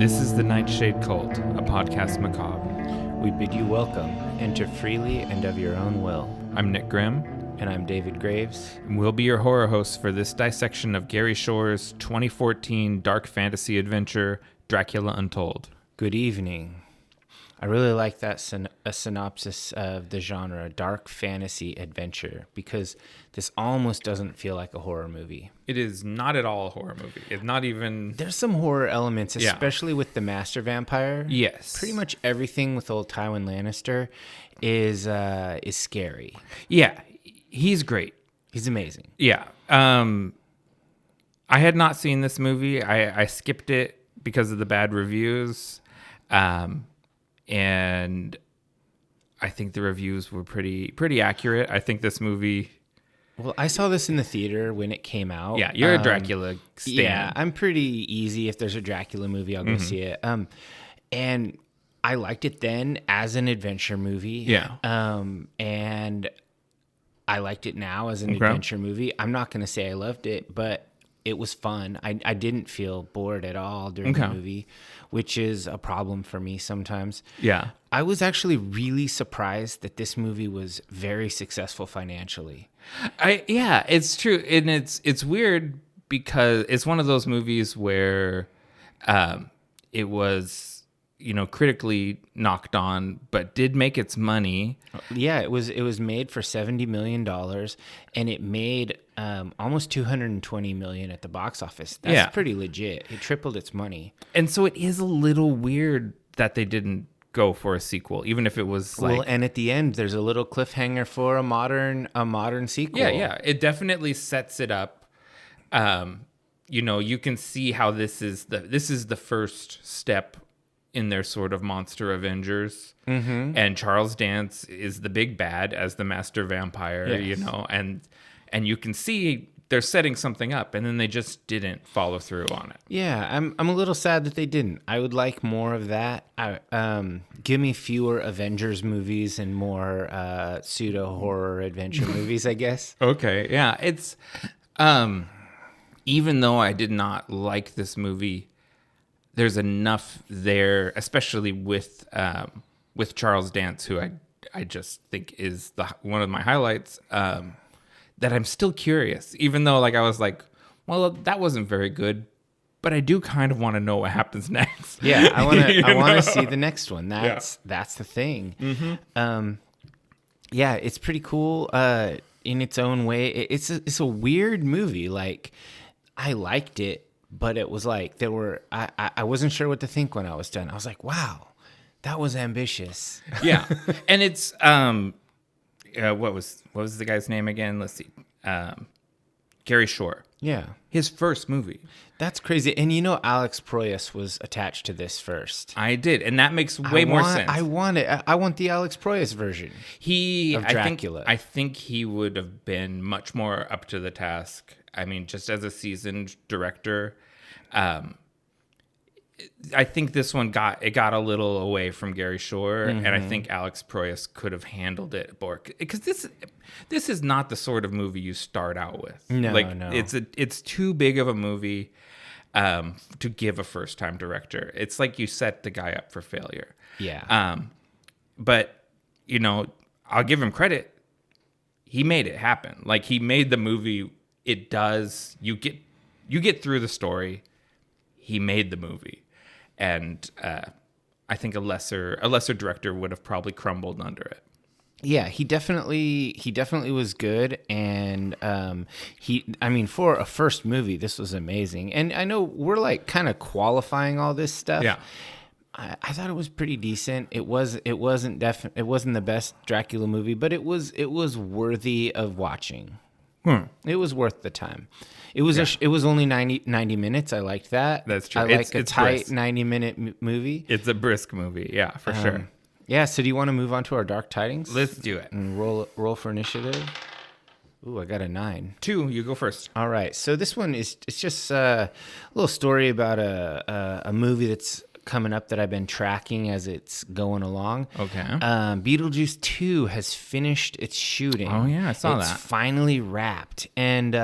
This is the Nightshade Cult, a podcast macabre. We bid you welcome. Enter freely and of your own will. I'm Nick Grimm. And I'm David Graves. And we'll be your horror hosts for this dissection of Gary Shore's 2014 dark fantasy adventure, Dracula Untold. Good evening. I really like that synopsis of the genre, dark fantasy adventure, because this almost doesn't feel like a horror movie. It is not at all a horror movie. It's not even... There's some horror elements, especially with the master vampire. Yes. Pretty much everything with old Tywin Lannister is scary. Yeah, he's great. He's amazing. Yeah. I had not seen this movie. I skipped it because of the bad reviews. And I think the reviews were pretty accurate. I think this movie... Well, I saw this in the theater when it came out. Yeah, you're a Dracula stan. Yeah, I'm pretty easy. If there's a Dracula movie, I'll go see it. And I liked it then as an adventure movie. Yeah. And I liked it now as an adventure movie. I'm not going to say I loved it, but it was fun. I didn't feel bored at all during the movie, which is a problem for me sometimes. Yeah. I was actually really surprised that this movie was very successful financially. Yeah, it's true. And it's weird because it's one of those movies where it was, critically knocked on, but did make its money. Yeah, it was made for $70 million, and it made almost $220 million at the box office. That's pretty legit. It tripled its money. And so it is a little weird that they didn't go for a sequel, even if it was like... Well, and at the end, there's a little cliffhanger for a modern sequel. Yeah. It definitely sets it up. You can see how this is the first step in their sort of monster Avengers. Mm-hmm. And Charles Dance is the big bad as the master vampire, and you can see they're setting something up, and then they just didn't follow through on it. Yeah, I'm a little sad that they didn't. I would like more of that. Give me fewer Avengers movies and more pseudo horror adventure movies, I guess. Okay, yeah, it's even though I did not like this movie, there's enough there, especially with Charles Dance, who I just think is one of my highlights. That I'm still curious, even though I was like, well, that wasn't very good, but I do kind of want to know what happens next. Yeah, I want to see the next one. That's the thing. Mm-hmm. Yeah, it's pretty cool in its own way. It's a weird movie. I liked it, but it was like I wasn't sure what to think when I was done. I was like, wow, that was ambitious. Yeah, and it's what was the guy's name again? Let's see. Gary Shore. Yeah. His first movie. That's crazy. And Alex Proyas was attached to this first. I did, and that makes way more sense. I want the Alex Proyas version of Dracula. I think he would have been much more up to the task. I mean, just as a seasoned director, I think this one got a little away from Gary Shore, and I think Alex Proyas could have handled it more, because this is not the sort of movie you start out with. No. It's too big of a movie to give a first time director. It's like you set the guy up for failure. Yeah. But I'll give him credit. He made it happen. He made the movie. It does. You get through the story. He made the movie. And I think a lesser director would have probably crumbled under it. Yeah, he definitely was good, and for a first movie, this was amazing. And I know we're kind of qualifying all this stuff. Yeah, I thought it was pretty decent. It wasn't the best Dracula movie, but it was worthy of watching. It was worth the time. It was only 90 minutes. I liked that. That's true. I like a tight 90-minute movie. It's a brisk movie. Yeah, for sure. Yeah. So do you want to move on to our Dark Tidings? Let's do it. And roll for initiative. Ooh, I got a 9. 2. You go first. All right. So this one it's just a little story about a movie that's coming up that I've been tracking as it's going along. Okay. Beetlejuice 2 has finished its shooting. Oh yeah, I saw that. It's finally wrapped, and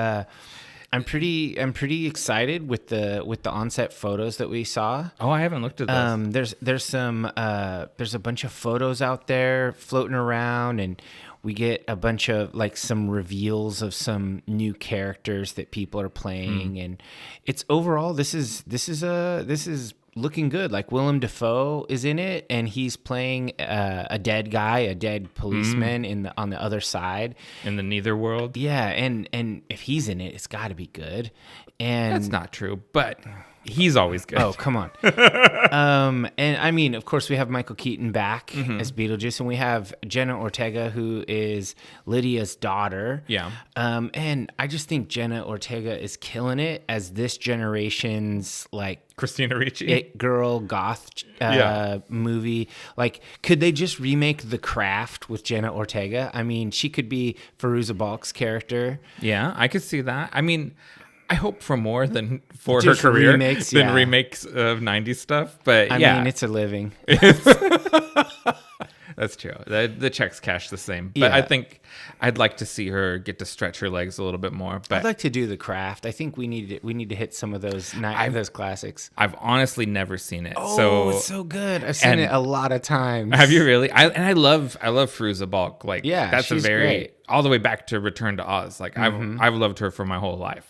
I'm pretty excited with the onset photos that we saw. Oh, I haven't looked at this. There's a bunch of photos out there floating around, and we get a bunch of like some reveals of some new characters that people are playing, and it's overall this is looking good. Like Willem Dafoe is in it, and he's playing a dead guy, a dead policeman on the other side In the neither world. Yeah, and if he's in it, it's got to be good. And That's not true, but he's always good. oh, come on. And I mean, of course, we have Michael Keaton back as Beetlejuice, and we have Jenna Ortega, who is Lydia's daughter. Yeah. And I just think Jenna Ortega is killing it as this generation's like Christina Ricci. it girl goth movie. Like, could they just remake The Craft with Jenna Ortega? I mean, she could be Fairuza Balk's character. Yeah, I could see that. I mean, I hope for more than for Just her career remakes, than yeah. remakes of 90s stuff. But I mean, it's a living. That's true. The checks cash the same. But Yeah. I think I'd like to see her get to stretch her legs a little bit more. But I'd like to do The Craft. I think we need to hit some of those those classics. I've honestly never seen it. Oh, it's so good. I've seen and- it a lot of times. Have you really? I love Fairuza Balk. Like, Yeah, that's she's a very great. all the way back to Return to Oz. Like, I've loved her for my whole life.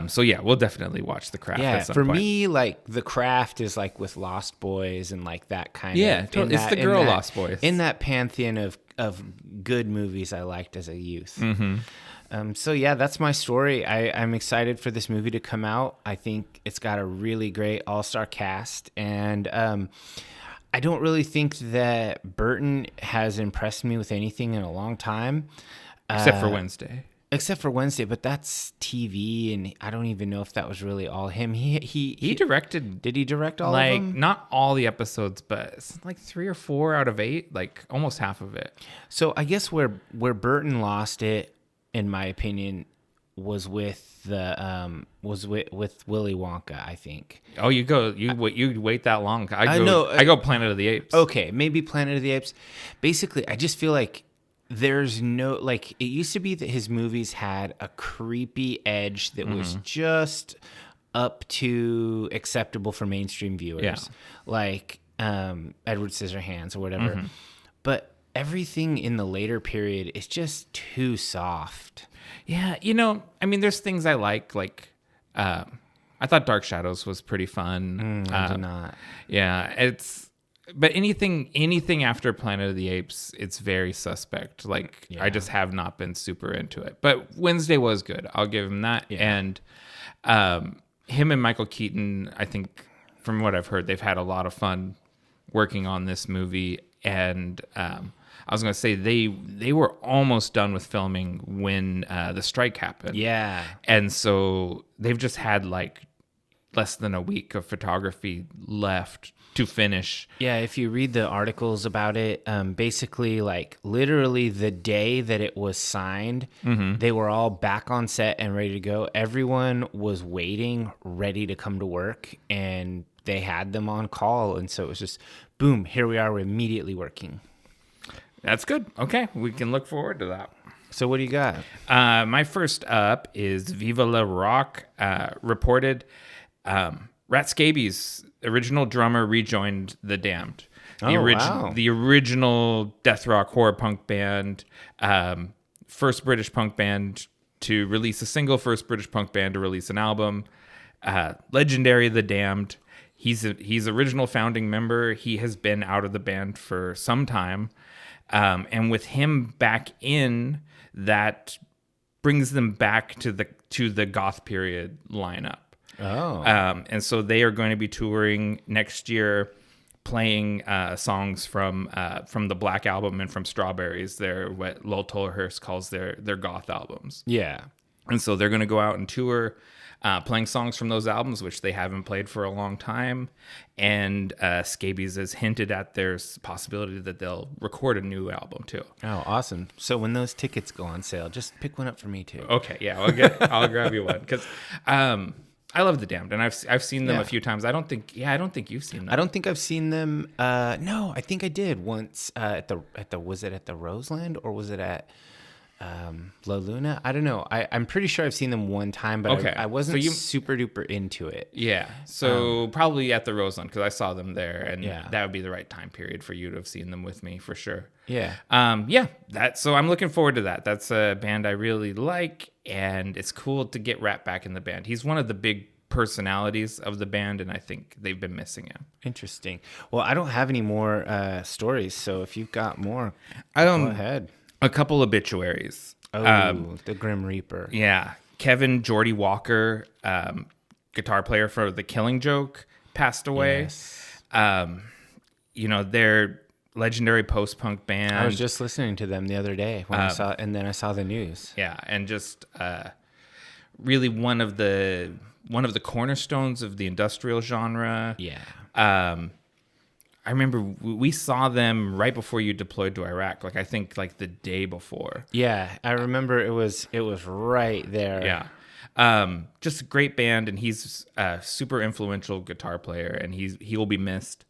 So yeah, we'll definitely watch The Craft. Yeah, at some for point. me, like The Craft is like with Lost Boys and like that kind Yeah, of. totally. It's the girl Lost Boys. In that pantheon of good movies I liked as a youth. So yeah, that's my story. I'm excited for this movie to come out. I think it's got a really great all-star cast, and I don't really think that Burton has impressed me with anything in a long time. except for Wednesday. Except for Wednesday, but that's TV, and I don't even know if that was really all him. He directed Did he direct all like of them? not all the episodes, but it's like 3 or 4 out of 8, like almost half of it. So I guess where Burton lost it, in my opinion, was with the with Willy Wonka. I think. Oh, you wait that long? I know, I go Planet of the Apes. Okay, maybe Planet of the Apes. Basically, I just feel like there's no, like, it used to be that his movies had a creepy edge that was just up to acceptable for mainstream viewers. Yeah. Like Edward Scissorhands or whatever. But everything in the later period is just too soft. Yeah, I mean, there's things I like I thought Dark Shadows was pretty fun. I do not. Yeah, but anything after Planet of the Apes, it's very suspect. Like, I just have not been super into it. But Wednesday was good. I'll give him that. Yeah. And him and Michael Keaton, I think, from what I've heard, they've had a lot of fun working on this movie. And I was going to say they were almost done with filming when the strike happened. Yeah. And so they've just had like less than a week of photography left to finish. Yeah, if you read the articles about it, basically, like, literally the day that it was signed, they were all back on set and ready to go. Everyone was waiting, ready to come to work, and they had them on call. And so it was just, boom, here we are, we're immediately working. That's good. Okay, we can look forward to that. So what do you got? My first up is Viva La Rock reported Rat Scabies, original drummer, rejoined The Damned. Wow. The original death rock horror punk band, first British punk band to release a single, first British punk band to release an album. Legendary The Damned. He's original founding member. He has been out of the band for some time. And with him back in, that brings them back to the goth period lineup. Oh. And so they are going to be touring next year, playing songs from the Black Album and from Strawberries. They're what Lowell Tolhurst calls their goth albums. Yeah. And so they're going to go out and tour, playing songs from those albums, which they haven't played for a long time. And Scabies has hinted at there's possibility that they'll record a new album too. Oh, awesome. So when those tickets go on sale, just pick one up for me too. Okay, yeah, I'll grab you one because I love The Damned, and I've seen them a few times. I don't think you've seen them. I don't think I've seen them. No, I think I did once at the was it at the Roseland or was it at La Luna. I don't know. I'm pretty sure I've seen them one time, but Okay. I wasn't So super duper into it. Yeah. So probably at the Roseland because I saw them there, and Yeah. that would be the right time period for you to have seen them with me for sure. Yeah. So I'm looking forward to that. That's a band I really like, and it's cool to get Rat back in the band. He's one of the big personalities of the band, and I think they've been missing him. Interesting. Well, I don't have any more stories, so if you've got more, go ahead. A couple obituaries. Oh, the Grim Reaper. Yeah. Kevin Geordie Walker, guitar player for The Killing Joke, passed away. Yes. Their legendary post-punk band. I was just listening to them the other day when I saw the news. Yeah, and just really one of the cornerstones of the industrial genre. Yeah. I remember we saw them right before you deployed to Iraq. I think the day before. Yeah, I remember it was right there. Yeah. Just a great band, and he's a super influential guitar player, and he will be missed.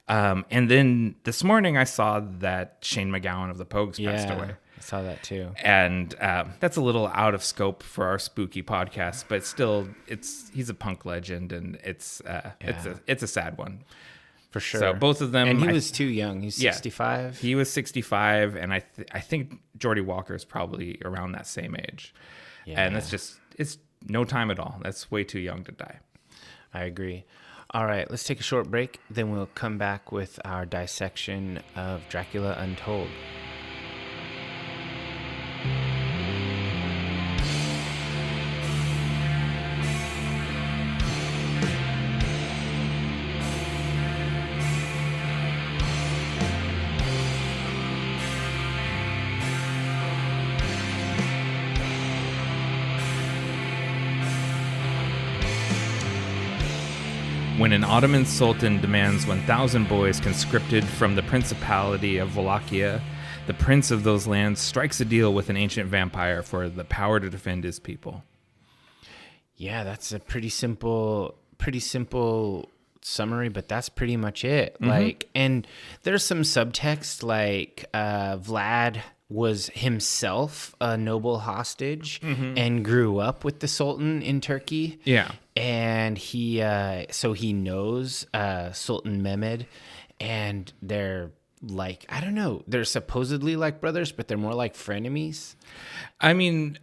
And then this morning I saw that Shane McGowan of the Pogues passed away. I saw that too. And that's a little out of scope for our spooky podcast, but still, he's a punk legend, and it's a sad one. For sure. So both of them. And he was too young. He's 65. He was 65, and I think Geordie Walker is probably around that same age. Yeah. And it's no time at all. That's way too young to die. I agree. All right, let's take a short break. Then we'll come back with our dissection of Dracula Untold. When an Ottoman sultan demands 1,000 boys conscripted from the Principality of Wallachia, the prince of those lands strikes a deal with an ancient vampire for the power to defend his people. Yeah, that's a pretty simple summary, but that's pretty much it. Mm-hmm. And there's some subtext, Vlad was himself a noble hostage and grew up with the Sultan in Turkey. Yeah. And he knows Sultan Mehmed, and they're I don't know, they're supposedly like brothers, but they're more like frenemies. I mean,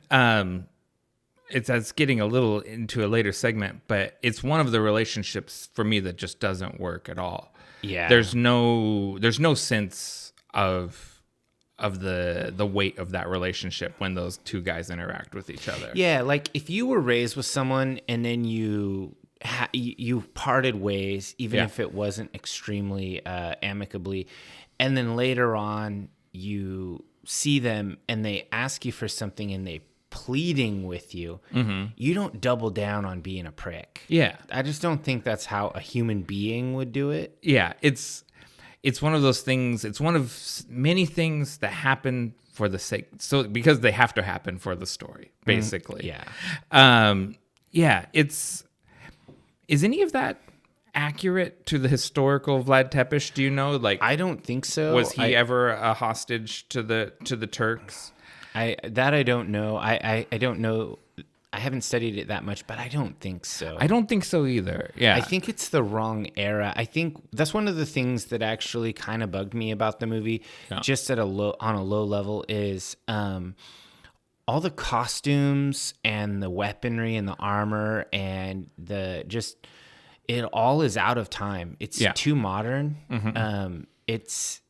it's getting a little into a later segment, but it's one of the relationships for me that just doesn't work at all. Yeah. There's no sense of the weight of that relationship when those two guys interact with each other. Yeah, if you were raised with someone and then you parted ways, even if it wasn't extremely amicably, and then later on you see them and they ask you for something and they pleading with you, you don't double down on being a prick. Yeah. I just don't think that's how a human being would do it. Yeah, it's one of those things. It's one of many things that happen for the sake, because they have to happen for the story, basically. Yeah. Is any of that accurate to the historical Vlad Tepes? Do you know? I don't think so. Was he ever a hostage to the Turks? I don't know. I don't know. I haven't studied it that much, but I don't think so. I don't think so either. Yeah. I think it's the wrong era. I think that's one of the things that actually kind of bugged me about the movie, just on a low level, is all the costumes and the weaponry and the armor and it all is out of time. It's too modern. It's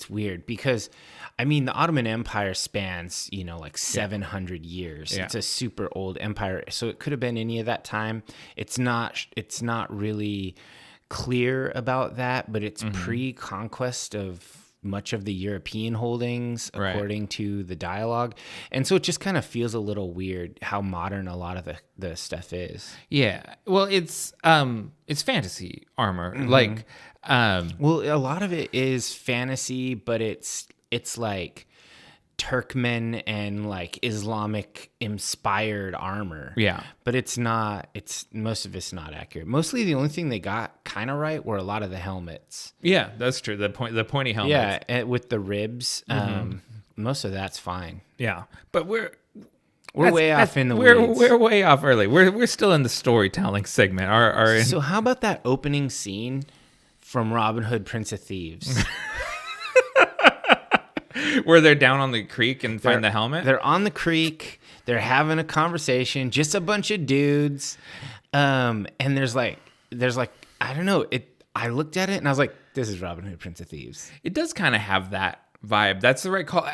weird because, the Ottoman Empire spans, 700 years. Yeah. It's a super old empire. So it could have been any of that time. It's not really clear about that, but it's pre-conquest of much of the European holdings, according to the dialogue. And so it just kind of feels a little weird how modern a lot of the stuff is. Yeah. Well, it's fantasy armor. Well, a lot of it is fantasy, but it's like Turkmen and Islamic inspired armor. Yeah. But most of it's not accurate. Mostly the only thing they got kind of right were a lot of the helmets. Yeah, that's true. The pointy helmets. Yeah, with the ribs. most of that's fine. Yeah, but we're way off in the weeds. We're way off early. We're still in the storytelling segment. So how about that opening scene from Robin Hood, Prince of Thieves? Where they're down on the creek and find the helmet? They're on the creek. They're having a conversation, just a bunch of dudes. And there's like, I don't know. I looked at it and I was like, this is Robin Hood, Prince of Thieves. It does kind of have that vibe. That's the right call.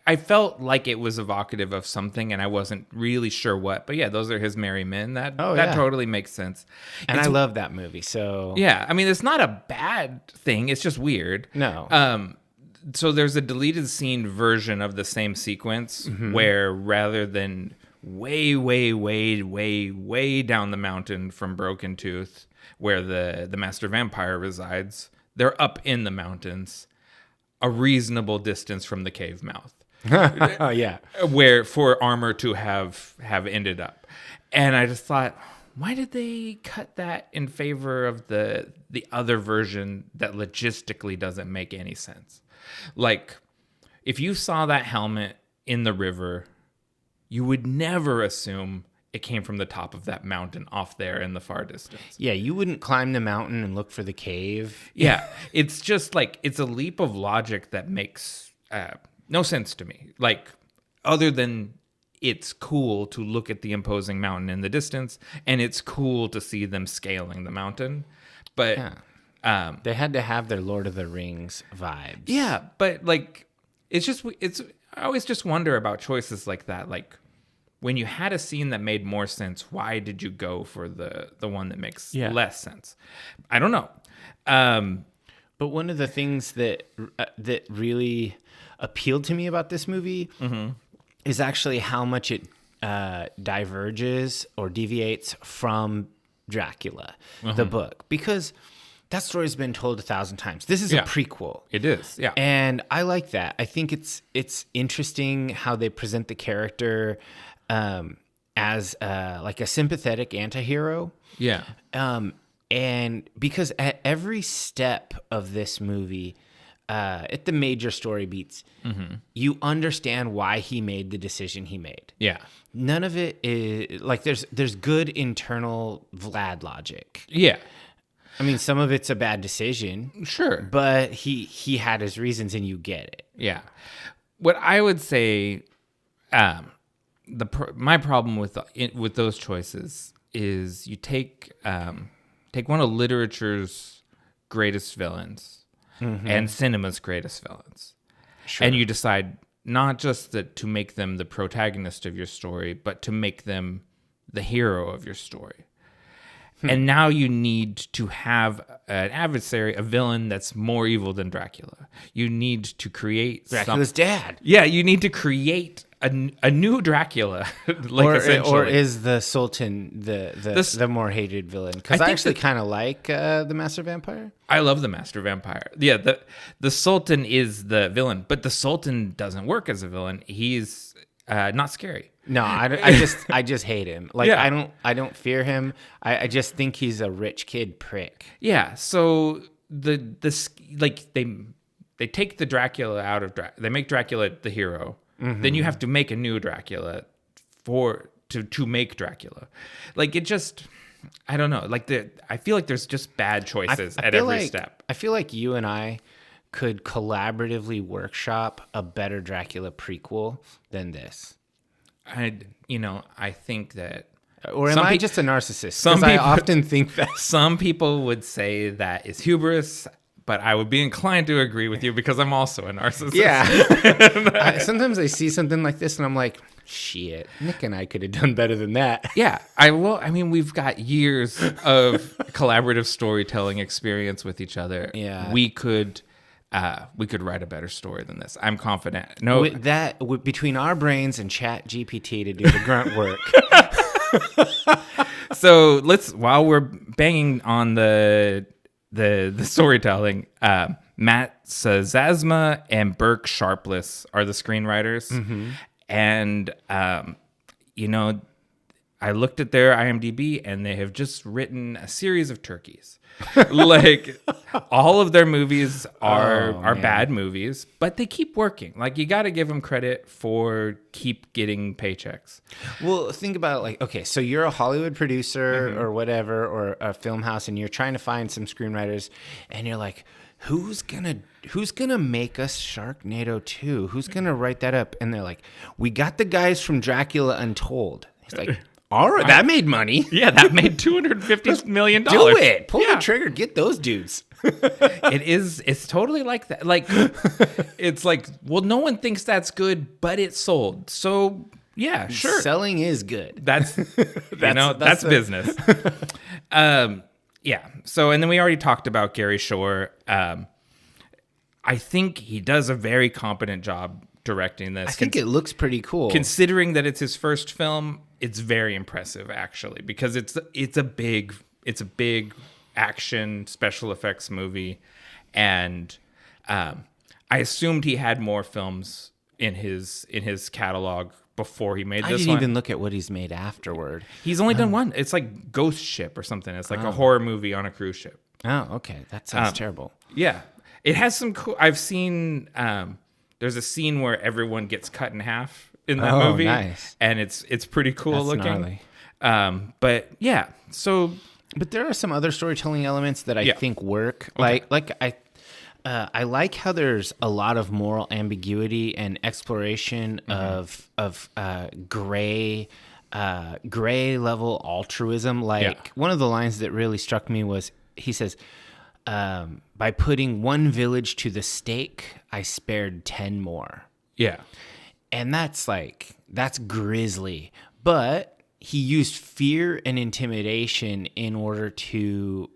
I felt like it was evocative of something and I wasn't really sure what. But yeah, those are his merry men. That totally makes sense. And I love that movie. So yeah, I mean, it's not a bad thing. It's just weird. No. So there's a deleted scene version of the same sequence where rather than way down the mountain from Broken Tooth, where the master vampire resides, they're up in the mountains, a reasonable distance from the cave mouth. Yeah. Where for armor to have ended up. And I just thought, why did they cut that in favor of the other version that logistically doesn't make any sense? Like, if you saw that helmet in the river, you would never assume it came from the top of that mountain off there in the far distance. Yeah, you wouldn't climb the mountain and look for the cave. Yeah, it's just like, it's a leap of logic that makes no sense to me. Like, other than it's cool to look at the imposing mountain in the distance, and it's cool to see them scaling the mountain. But they had to have their Lord of the Rings vibes. Yeah, but like, I always just wonder about choices like that. Like, when you had a scene that made more sense, why did you go for the one that makes less sense? I don't know. But one of the things that really appealed to me about this movie is actually how much it diverges or deviates from Dracula, the book, because that story's been told 1,000 times. This is a prequel. It is, yeah. And I like that. I think it's interesting how they present the character as like a sympathetic anti-hero. Yeah. And because at every step of this movie, at the major story beats, you understand why he made the decision he made. Yeah. None of it is like there's good internal Vlad logic. Yeah. I mean, some of it's a bad decision. Sure. But he had his reasons and you get it. Yeah. What I would say, my problem with those choices is you take one of literature's greatest villains and cinema's greatest villains, and you decide not just to make them the protagonist of your story, but to make them the hero of your story. And now you need to have an adversary, a villain that's more evil than Dracula. You need to create Dracula's dad. Yeah, you need to create a new Dracula, or is the Sultan the more hated villain? Because I actually kind of like the Master Vampire. I love the Master Vampire. Yeah, the Sultan is the villain, but the Sultan doesn't work as a villain. He's not scary. No, I just hate him. Like, yeah. I don't fear him. I just think he's a rich kid prick. Yeah. So they take the Dracula out of they make Dracula the hero. Then you have to make a new Dracula to make Dracula. Like, it just, I don't know. Like, I feel like there's just bad choices at every step. I feel like you and I could collaboratively workshop a better Dracula prequel than this. I think that... Or am I just a narcissist? Because I often think that. Some people would say that is hubris, but I would be inclined to agree with you because I'm also a narcissist. Yeah. Sometimes I see something like this and I'm like, shit, Nick and I could have done better than that. Yeah. I mean, we've got years of collaborative storytelling experience with each other. Yeah. We could write a better story than this. I'm confident. Between our brains and Chat GPT to do the grunt work. So while we're banging on the storytelling, Matt Sazasma and Burke Sharpless are the screenwriters. And, I looked at their IMDb and they have just written a series of turkeys. Like all of their movies are bad movies, but they keep working. Like you got to give them credit for keep getting paychecks. Well, think about it like, okay, so you're a Hollywood producer or whatever, or a film house, and you're trying to find some screenwriters, and you're like, who's gonna make us Sharknado 2? Who's gonna write that up? And they're like, we got the guys from Dracula Untold. He's like, all right, that made money. Yeah, that made $250 million. Do it. Pull the trigger. Get those dudes. It's totally like that. Like, it's like, well, no one thinks that's good, but it sold. So, yeah, sure. Selling is good. That's business. Yeah. So, and then we already talked about Gary Shore. I think he does a very competent job directing this. I think it looks pretty cool. Considering that it's his first film, it's very impressive actually, because it's a big action special effects movie, and I assumed he had more films in his catalog before he made this one. I didn't even look at what he's made afterward. He's only done one. It's like Ghost Ship or something. It's like a horror movie on a cruise ship. Oh, okay. That sounds terrible. Yeah. It has some cool... I've seen... there's a scene where everyone gets cut in half in that movie. Nice. And it's pretty cool looking. Gnarly. But yeah, so... But there are some other storytelling elements that I think work. Okay. I like how there's a lot of moral ambiguity and exploration of gray level altruism. One of the lines that really struck me was, he says, by putting one village to the stake, I spared 10 more. Yeah. And that's grisly. But he used fear and intimidation in order to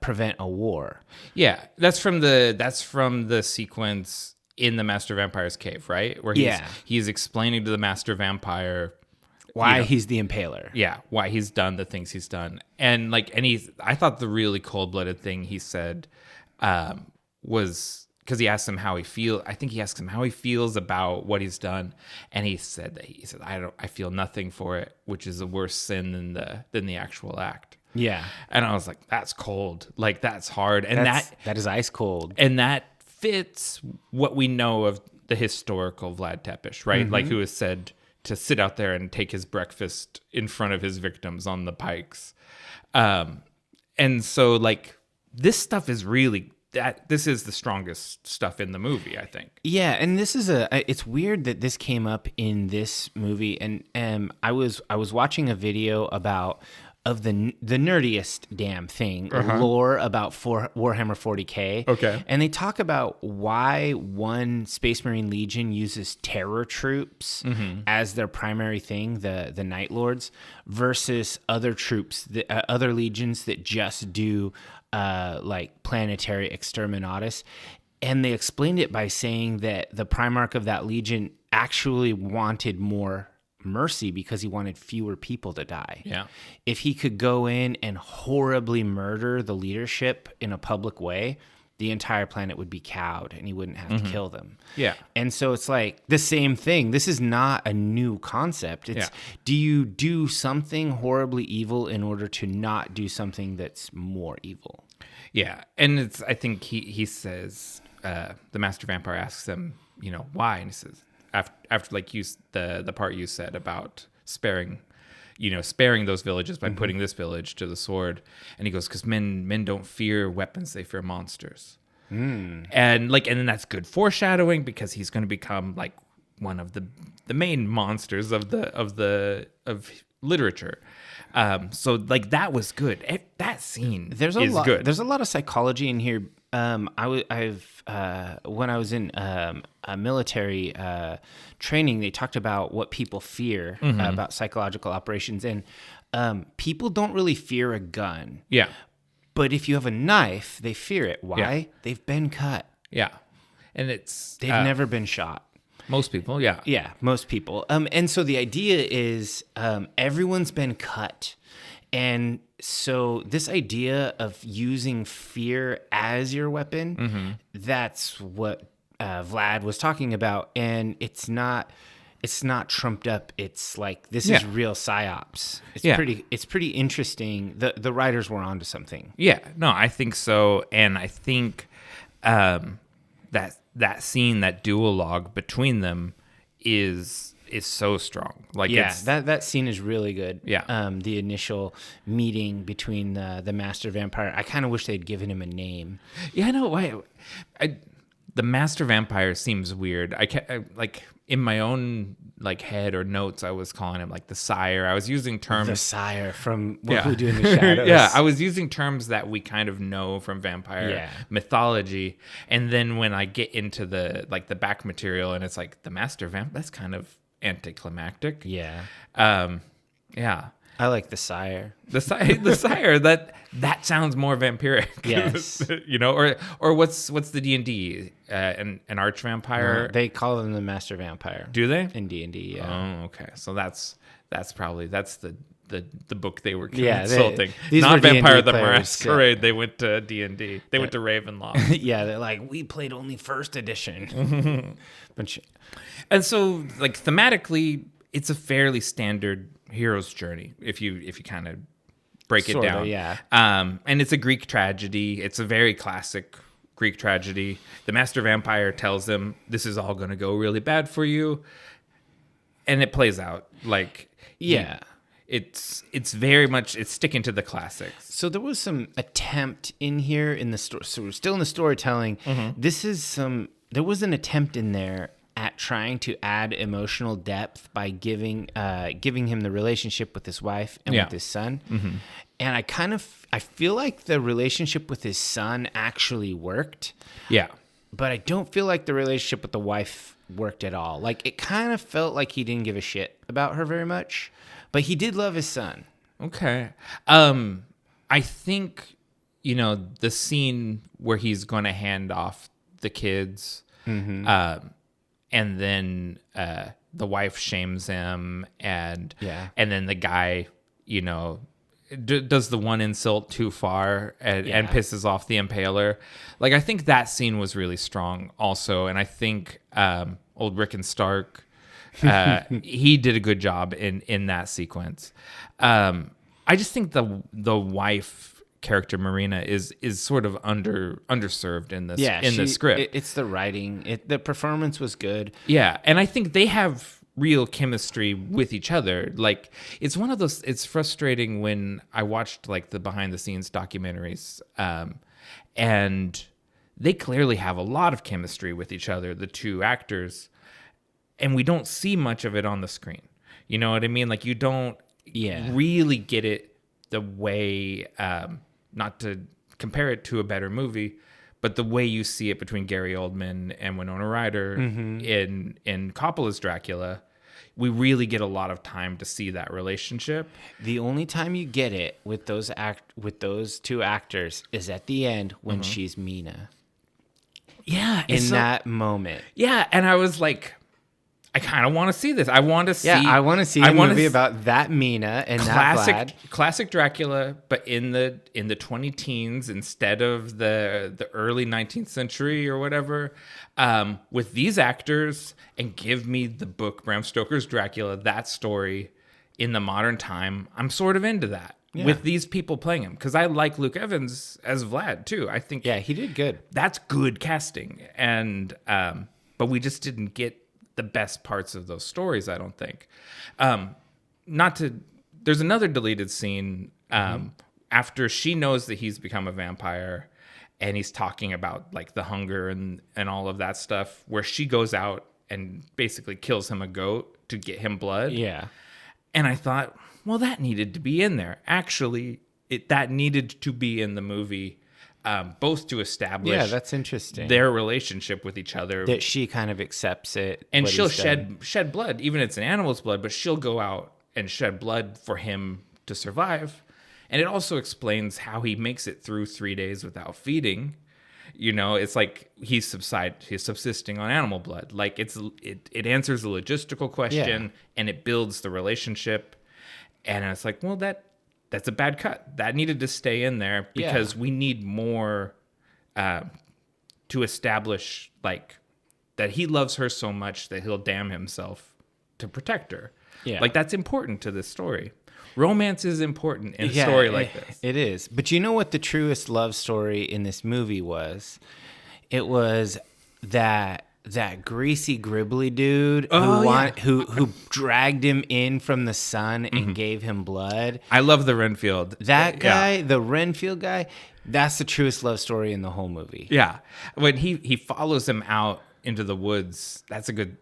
prevent a war. Yeah, that's from the sequence in the Master Vampire's cave, right? Where he's explaining to the Master Vampire why he's the Impaler. Yeah, why he's done the things he's done. And I thought the really cold-blooded thing he said was, because he asked him how he feels. I think he asked him how he feels about what he's done, and he said I feel nothing for it, which is a worse sin than the actual act. Yeah. And I was like, that's cold. Like, that's hard. And that is ice cold. And that fits what we know of the historical Vlad Tepes, right? Mm-hmm. Like, who is said to sit out there and take his breakfast in front of his victims on the pikes. And so, like, this stuff is really... this is the strongest stuff in the movie, I think. Yeah, and this is it's weird that this came up in this movie, and I was watching a video of the nerdiest damn thing, lore about Warhammer 40K. Okay. And they talk about why one Space Marine Legion uses terror troops as their primary thing, the Night Lords, versus other troops, other legions that just do like planetary exterminatus. And they explained it by saying that the Primarch of that legion actually wanted more mercy because he wanted fewer people to die. Yeah. If he could go in and horribly murder the leadership in a public way, the entire planet would be cowed and he wouldn't have to kill them. Yeah. And so it's like the same thing. This is not a new concept. It's do you do something horribly evil in order to not do something that's more evil? Yeah. And I think he says, the Master Vampire asks him, why? And he says, after like the part you said about sparing those villages by putting this village to the sword, and he goes, because men don't fear weapons, they fear monsters. And then that's good foreshadowing, because he's going to become like one of the main monsters of literature. So like that was good. That scene is good. There's a lot of psychology in here. When I was in a military training, they talked about what people fear about psychological operations, and people don't really fear a gun. Yeah. But if you have a knife, they fear it. Why? Yeah. They've been cut. Yeah. And they've never been shot. Most people, yeah. Yeah, most people. And so the idea is everyone's been cut. And so this idea of using fear as your weapon, that's what Vlad was talking about. And it's not it's not trumped up. It's like this is real psyops. It's pretty interesting. The writers were onto something. Yeah, no, I think so, and I think that scene, that duologue between them, is so strong. Like, it's, that scene is really good. Yeah. The initial meeting between the master vampire. I kind of wish they'd given him a name. Yeah, no, why? The master vampire seems weird. Like in my own like head or notes, I was calling him like the sire. I was using terms. The sire from What We Do in the Shadows. Yeah, I was using terms that we kind of know from vampire mythology, and then when I get into the back material, and it's like the master vamp, that's kind of anticlimactic. Yeah. Yeah. I like the sire. The sire, that sounds more vampiric. Yes. You know, or what's the D&D? An arch vampire? They call them the master vampire. Do they? In D&D, yeah. Oh, okay. So that's probably the book they were consulting. These Not were Vampire D&D the players, Masquerade. They went to D&D. They went to Ravenloft. Yeah, they're like, we played only first edition. And so, like, thematically, it's a fairly standard hero's journey if you kind of break it down. Yeah. And it's a Greek tragedy. It's a very classic Greek tragedy. The master vampire tells them this is all going to go really bad for you, and it plays out like it's very much, it's sticking to the classics. So there was some attempt in here in the story. So we're still in the storytelling. Mm-hmm. There was an attempt in there at trying to add emotional depth by giving him the relationship with his wife and with his son. Mm-hmm. And I feel like the relationship with his son actually worked. Yeah. But I don't feel like the relationship with the wife worked at all. Like, it kind of felt like he didn't give a shit about her very much, but he did love his son. Okay. I think, the scene where he's going to hand off the kids, mm-hmm. And then the wife shames him, and then the guy, does the one insult too far and pisses off the Impaler. Like, I think that scene was really strong also, and I think old Rickon Stark, he did a good job in that sequence. I just think the wife character Marina is sort of underserved in this the script. It's the writing. The performance was good. Yeah, and I think they have real chemistry with each other. Like, it's one of those, it's frustrating when I watched like the behind the scenes documentaries, and they clearly have a lot of chemistry with each other, the two actors, and we don't see much of it on the screen. You know what I mean? Like, you don't really get it the way, not to compare it to a better movie, but the way you see it between Gary Oldman and Winona Ryder in Coppola's Dracula, we really get a lot of time to see that relationship. The only time you get it with those two actors is at the end when she's Mina. Yeah, in that moment. Yeah, and I was like, I kind of want to see this. I want to see. Yeah, I want to see a movie about that Mina and classic Dracula, but in the 20-teens instead of the early 19th century or whatever, with these actors, and give me the book Bram Stoker's Dracula, that story in the modern time. I'm sort of into that with these people playing him, because I like Luke Evans as Vlad too. I think he did good. That's good casting, and but we just didn't get the best parts of those stories, I don't think. There's another deleted scene after she knows that he's become a vampire, and he's talking about like the hunger and all of that stuff, where she goes out and basically kills him a goat to get him blood. Yeah. And I thought, well, that needed to be in there. Actually, that needed to be in the movie, both to establish that's interesting, their relationship with each other, that she kind of accepts it, and she'll shed blood, even if it's an animal's blood, but she'll go out and shed blood for him to survive. And it also explains how he makes it through 3 days without feeding. It's like he's subsisting on animal blood. Like, it answers a logistical question, and it builds the relationship. And it's like, well, that's a bad cut. That needed to stay in there, because we need more to establish like that he loves her so much that he'll damn himself to protect her. Yeah. Like, that's important to this story. Romance is important in a story like this. It is. But you know what the truest love story in this movie was? It was that greasy gribbly dude who dragged him in from the sun and gave him blood. I love the Renfield. That guy, the Renfield guy, that's the truest love story in the whole movie. Yeah. When he follows him out into the woods, that's a good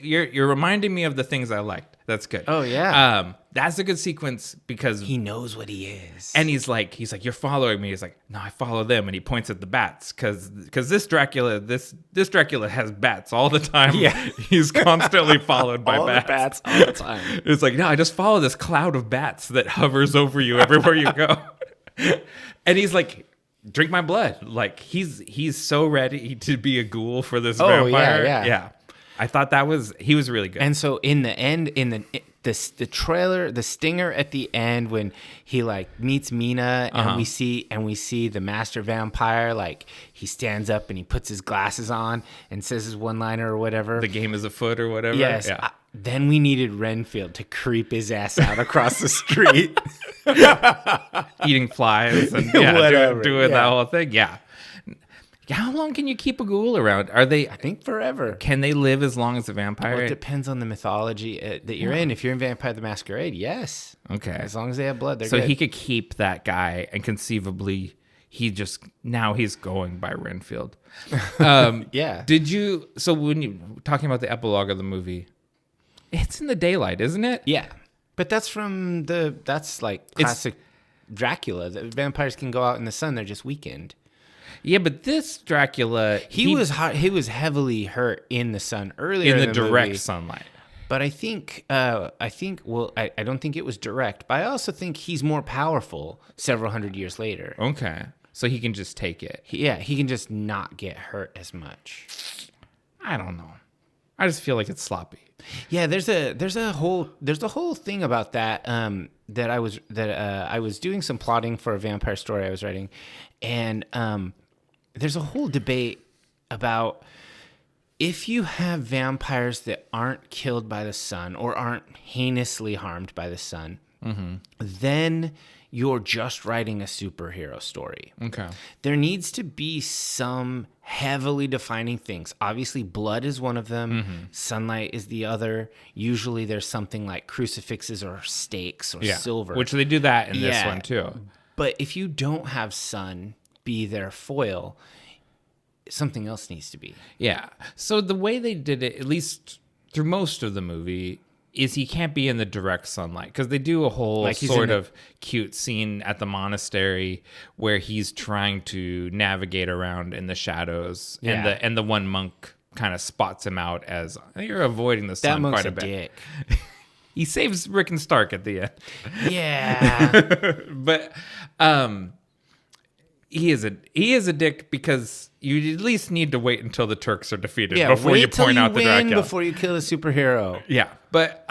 you're reminding me of the things I liked. That's good. Oh yeah. That's a good sequence because he knows what he is. And he's like, you're following me. He's like, no, I follow them. And he points at the bats because this Dracula has bats all the time. Yeah. He's constantly followed by all bats. The bats all the time. It's like, no, I just follow this cloud of bats that hovers over you everywhere you go. And he's like, drink my blood. Like, he's so ready to be a ghoul for this vampire. Yeah. I thought he was really good. And so in the end, the trailer, the stinger at the end when he like meets Mina and we see the master vampire, like he stands up and he puts his glasses on and says his one-liner or whatever. The game is afoot or whatever. Yes. Yeah. Then we needed Renfield to creep his ass out across the street. Eating flies and doing that whole thing. Yeah. How long can you keep a ghoul around? Are they? I think forever. Can they live as long as a vampire? Well, it depends on the mythology that you're in. If you're in Vampire the Masquerade, yes. Okay. As long as they have blood, they're so good. He could keep that guy, and conceivably, he's going by Renfield. Yeah. Did you? So when you talking about the epilogue of the movie, it's in the daylight, isn't it? Yeah. But that's like classic Dracula. The vampires can go out in the sun; they're just weakened. Yeah, but this Dracula, he was heavily hurt in the sun earlier in the direct movie. Sunlight. But I don't think it was direct. But I also think he's more powerful several hundred years later. Okay, so he can just take it. He can just not get hurt as much. I don't know. I just feel like it's sloppy. Yeah, there's a whole thing about that that I was doing some plotting for a vampire story I was writing, and there's a whole debate about if you have vampires that aren't killed by the sun or aren't heinously harmed by the sun, then you're just writing a superhero story. Okay. There needs to be some heavily defining things. Obviously, blood is one of them. Sunlight is the other. Usually there's something like crucifixes or stakes or silver. Which they do that in this one too. But if you don't have sun be their foil, something else needs to be. Yeah. So the way they did it, at least through most of the movie, is he can't be in the direct sunlight because they do a whole sort of cute scene at the monastery where he's trying to navigate around in the shadows, and the one monk kind of spots him out as you're avoiding the sun quite a bit. Dick. He saves Rick and Stark at the end. Yeah. But he is a dick because you at least need to wait until the Turks are defeated before you point out the Dracula. Before you kill the superhero. Yeah, but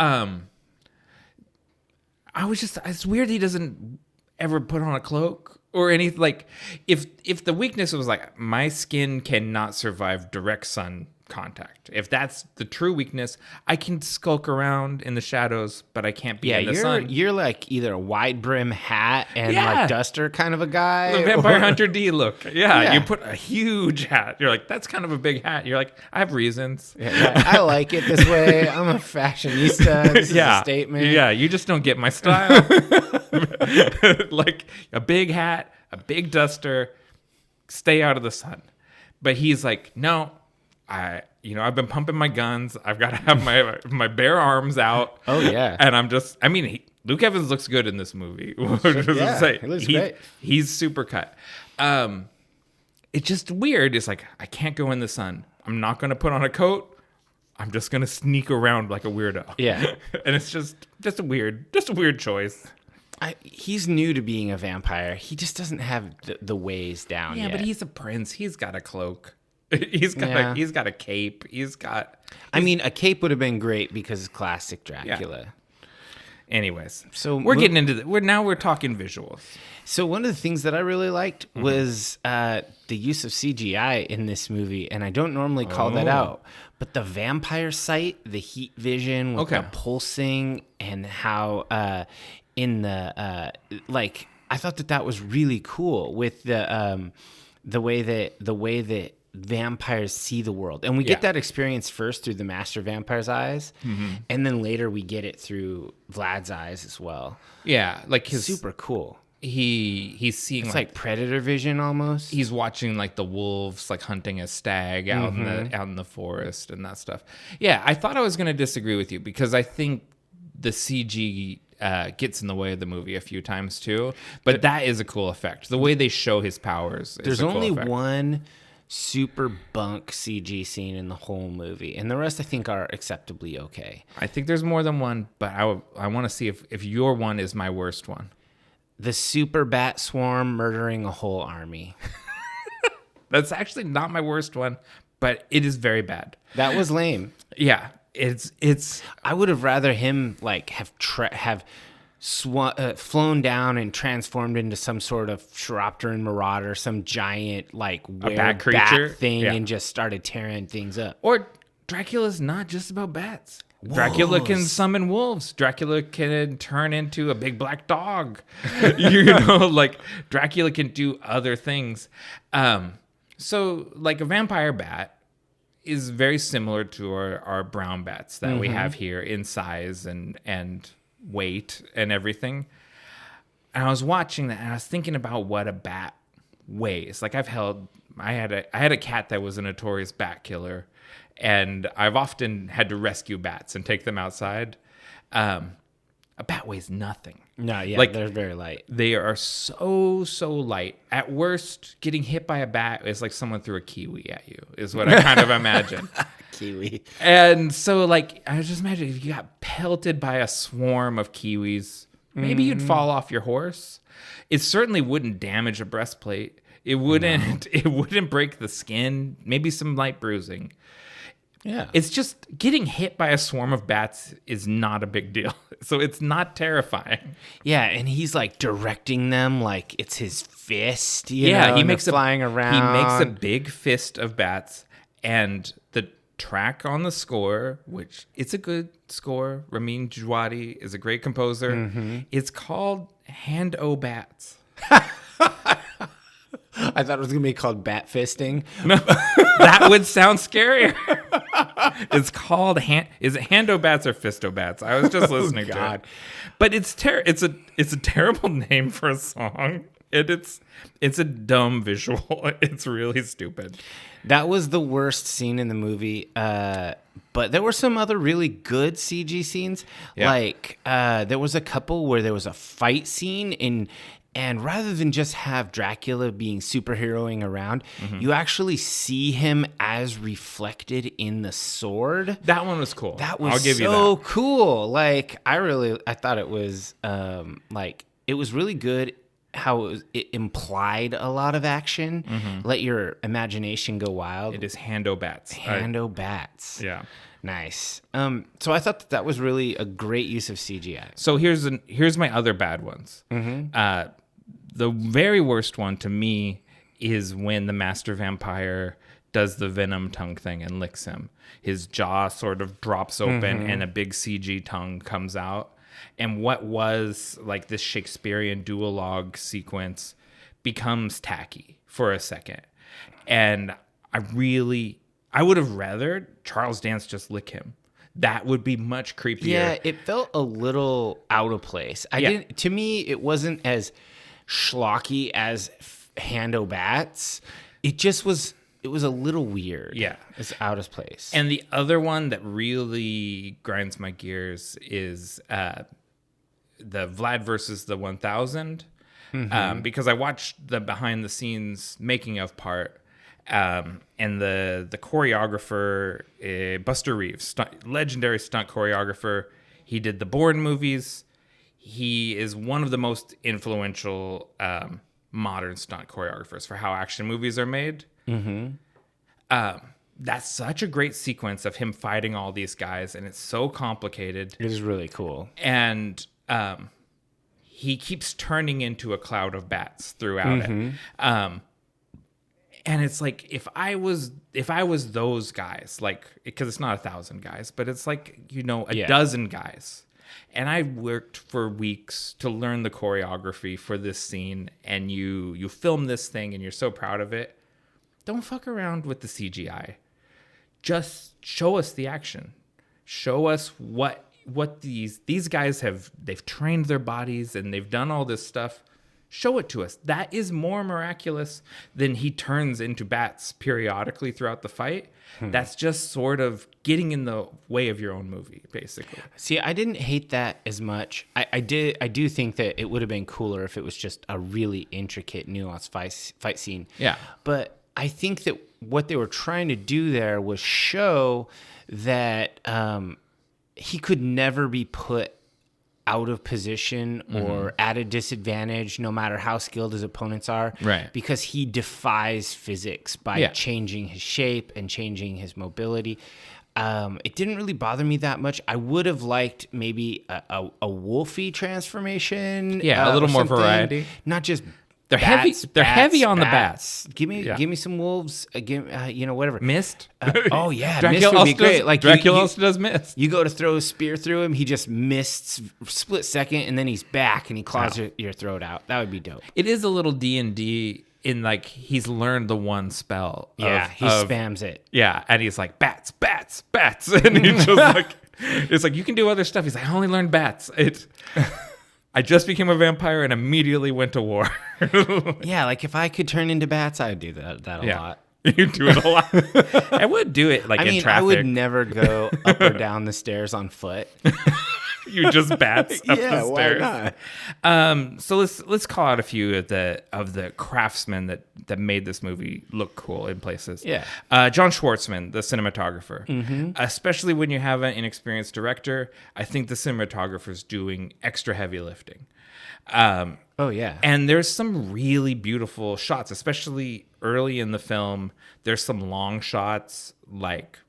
it's weird he doesn't ever put on a cloak or anything. Like if the weakness was like my skin cannot survive direct sun contact, if that's the true weakness, I can skulk around in the shadows, but I can't be in the sun. You're like either a wide brim hat and like duster kind of a guy. The Vampire Hunter D look. Yeah, you put a huge hat. You're like, that's kind of a big hat. You're like, I have reasons. I like it this way. I'm a fashionista. This is a statement. Yeah, you just don't get my style. Like a big hat, a big duster, stay out of the sun. But he's like, no, I've been pumping my guns. I've got to have my bare arms out. Oh yeah. And Luke Evans looks good in this movie. He looks great. He's super cut. It's just weird. It's like, I can't go in the sun. I'm not going to put on a coat. I'm just going to sneak around like a weirdo. Yeah. And it's just a weird choice. He's new to being a vampire. He just doesn't have the ways down yet. Yeah, but he's a prince. He's got a cloak. He's got a cape. A cape would have been great because it's classic Dracula. Anyways, So we're getting into we're talking visuals. So one of the things that I really liked was the use of CGI in this movie, and I don't normally call that out, but the vampire sight, the heat vision with the pulsing, and how in the like, I thought that was really cool with the way that vampires see the world, and we get that experience first through the master vampire's eyes, and then later we get it through Vlad's eyes as well. Yeah, like his super cool. He's seeing it's like predator vision almost. He's watching like the wolves like hunting a stag out in the forest and that stuff. Yeah, I thought I was going to disagree with you because I think the CG gets in the way of the movie a few times too. But that is a cool effect. The way they show his powers. There's a cool only effect. one super bunk CG scene in the whole movie, and the rest I think are acceptably okay. I think there's more than one, but I want to see if your one is my worst one. The super bat swarm murdering a whole army. That's actually not my worst one, but it is very bad. That was lame. Yeah, it's. I would have rather him like have flown down and transformed into some sort of Chiropteran marauder, some giant like bat creature thing, and just started tearing things up. Or Dracula's not just about bats. Wolves. Dracula can summon wolves. Dracula can turn into a big black dog. Like Dracula can do other things. So like a vampire bat is very similar to our brown bats that we have here in size and weight and everything. And I was watching that and I was thinking about what a bat weighs. Like I had a cat that was a notorious bat killer. And I've often had to rescue bats and take them outside. A bat weighs nothing. No, yeah, like, they're very light. They are so light. At worst, getting hit by a bat is like someone threw a kiwi at you, is what I kind of imagine. Kiwi. And so, like, I just imagine if you got pelted by a swarm of kiwis, maybe you'd fall off your horse. It certainly wouldn't damage a breastplate. It wouldn't. No. It wouldn't break the skin. Maybe some light bruising. Yeah. It's just getting hit by a swarm of bats is not a big deal. So it's not terrifying. Yeah, and he's like directing them like it's his fist. You know, he makes flying around. He makes a big fist of bats, and the track on the score, which it's a good score. Ramin Djawadi is a great composer. It's called Hand O Bats. I thought it was going to be called bat fisting. No, that would sound scarier. It's called is it Hando Bats or Fisto Bats? I was just listening to it. But it's a terrible name for a song. It's a dumb visual. It's really stupid. That was the worst scene in the movie. But there were some other really good CG scenes. Yeah. Like there was a couple where there was a fight scene and rather than just have Dracula being superheroing around, you actually see him as reflected in the sword. That one was cool. That was I'll give so you that. Cool. Like I thought it was like it was really good how it implied a lot of action. Let your imagination go wild. It is Hando Bats. Hando Bats. Yeah. Nice. So I thought that was really a great use of CGI. So here's my other bad ones. The very worst one to me is when the master vampire does the venom tongue thing and licks him. His jaw sort of drops open and a big CG tongue comes out. And what was like this Shakespearean duologue sequence becomes tacky for a second. And I would have rather Charles Dance just lick him. That would be much creepier. Yeah, it felt a little out of place. To me, it wasn't as schlocky as Hando Bats. It just was. It was a little weird. Yeah, it's out of place. And the other one that really grinds my gears is the Vlad versus the 1000, because I watched the behind the scenes making of part. And the choreographer, Buster Reeves, legendary stunt choreographer, he did the Bourne movies. He is one of the most influential modern stunt choreographers for how action movies are made. That's such a great sequence of him fighting all these guys, and it's so complicated. It is really cool. And he keeps turning into a cloud of bats throughout it. And it's like, if I was those guys, like, because it's not 1,000 guys, but it's like, a dozen guys. And I worked for weeks to learn the choreography for this scene, and you film this thing and you're so proud of it. Don't fuck around with the CGI. Just show us the action. Show us what these guys they've trained their bodies and they've done all this stuff. Show it to us. That is more miraculous than he turns into bats periodically throughout the fight. That's just sort of getting in the way of your own movie, basically. See, I didn't hate that as much. I do think that it would have been cooler if it was just a really intricate, nuanced fight scene. Yeah. But I think that what they were trying to do there was show that he could never be put out of position or at a disadvantage, no matter how skilled his opponents are. Right. Because he defies physics by changing his shape and changing his mobility. It didn't really bother me that much. I would have liked maybe a wolfy transformation. Yeah, a little more variety. Not just They're bats, heavy. They're heavy on the bats. bats. Give me some wolves. Whatever. Mist. Oh yeah, Dracula mist would be great. Like Dracula also does mist. You go to throw a spear through him, he just mists split second, and then he's back and he claws your throat out. That would be dope. It is a little D&D in like he's learned the one spell. He spams it. Yeah, and he's like bats, bats, bats, and he's just like, it's like you can do other stuff. He's like, I only learned bats. I just became a vampire and immediately went to war. Yeah, like if I could turn into bats, I would do that a lot. You do it a lot. I would do it like in traffic. I would never go up or down the stairs on foot. You just bats up the stairs. Why not? So let's call out a few of the craftsmen that made this movie look cool in places. Yeah. John Schwartzman, the cinematographer. Especially when you have an inexperienced director, I think the cinematographer's doing extra heavy lifting. Oh yeah. And there's some really beautiful shots, especially early in the film. There's some long shots, like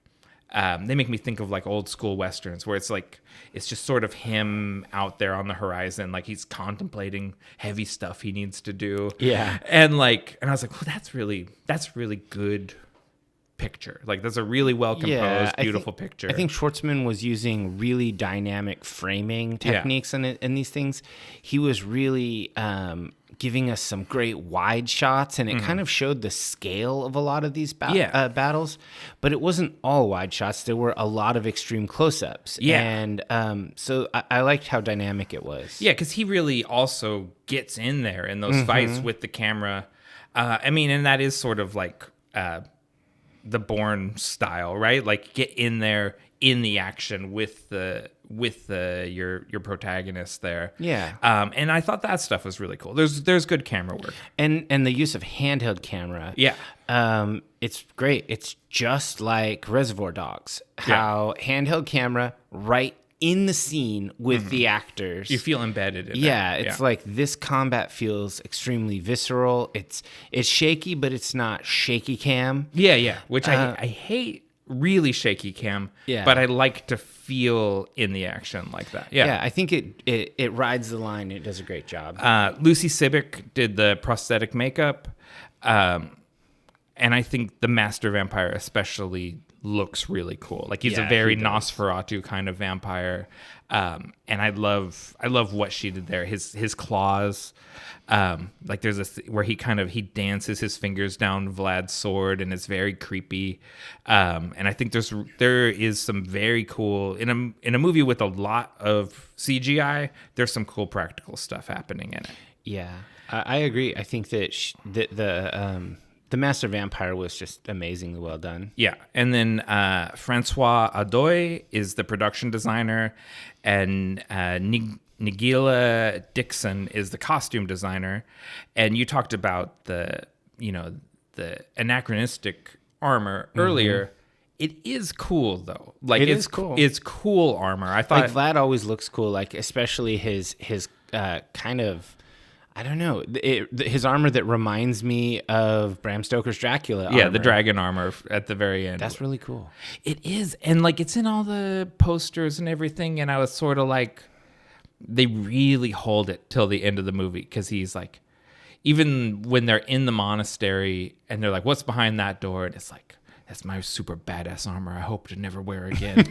they make me think of like old school westerns where it's just sort of him out there on the horizon, like he's contemplating heavy stuff he needs to do. Yeah. And I was like, well, that's really good picture. Like that's a really well composed, beautiful picture. I think Schwartzman was using really dynamic framing techniques in these things. He was really giving us some great wide shots, and it kind of showed the scale of a lot of these battles. But it wasn't all wide shots. There were a lot of extreme close-ups. Yeah. And so I liked how dynamic it was. Yeah, because he really also gets in there in those fights with the camera. And that is sort of like the Bourne style, right? Like get in there in the action with your protagonist there. Yeah. And I thought that stuff was really cool. There's good camera work. And the use of handheld camera. Yeah. It's great. It's just like Reservoir Dogs. How handheld camera right in the scene with the actors. You feel embedded in it. It's like this combat feels extremely visceral. It's shaky, but it's not shaky cam. Yeah. Which I hate really shaky cam. Yeah. But I like to feel in the action like that. Yeah. I think it rides the line. It does a great job. Lucy Sibic did the prosthetic makeup. And I think the Master Vampire especially looks really cool. Like he's a very Nosferatu kind of vampire. And I love what she did there. His claws, like there's where he dances his fingers down Vlad's sword, and it's very creepy. And I think there is some very cool in a movie with a lot of CGI. There's some cool practical stuff happening in it. Yeah, I agree. I think that the Master Vampire was just amazingly well done. Yeah. And then Francois Adoy is the production designer, and Nigella Dixon is the costume designer. And you talked about the anachronistic armor earlier. It is cool though. Like it's cool. It's cool armor. I thought like Vlad always looks cool, like especially his kind of, I don't know, his armor that reminds me of Bram Stoker's Dracula armor. Yeah, the dragon armor at the very end. That's really cool. It is. And like it's in all the posters and everything, and I was sort of like, they really hold it till the end of the movie, because he's like, even when they're in the monastery and they're like, what's behind that door? And it's like, that's my super badass armor I hope to never wear again.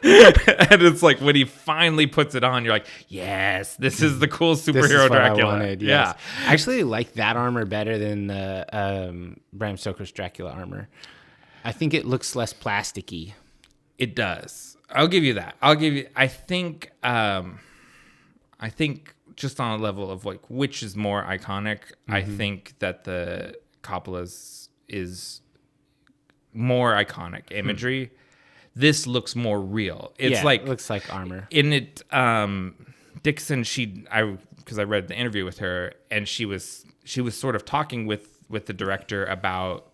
And it's like, when he finally puts it on, you're like, yes, this is the cool superhero Dracula. I wanted, yes. I actually like that armor better than the Bram Stoker's Dracula armor. I think it looks less plasticky. It does. I'll give you that. I think just on a level of like which is more iconic, I think that the Coppola's is more iconic imagery. This looks more real. It's like, it looks like armor. In it, Dixon, because I read the interview with her, and she was sort of talking with the director about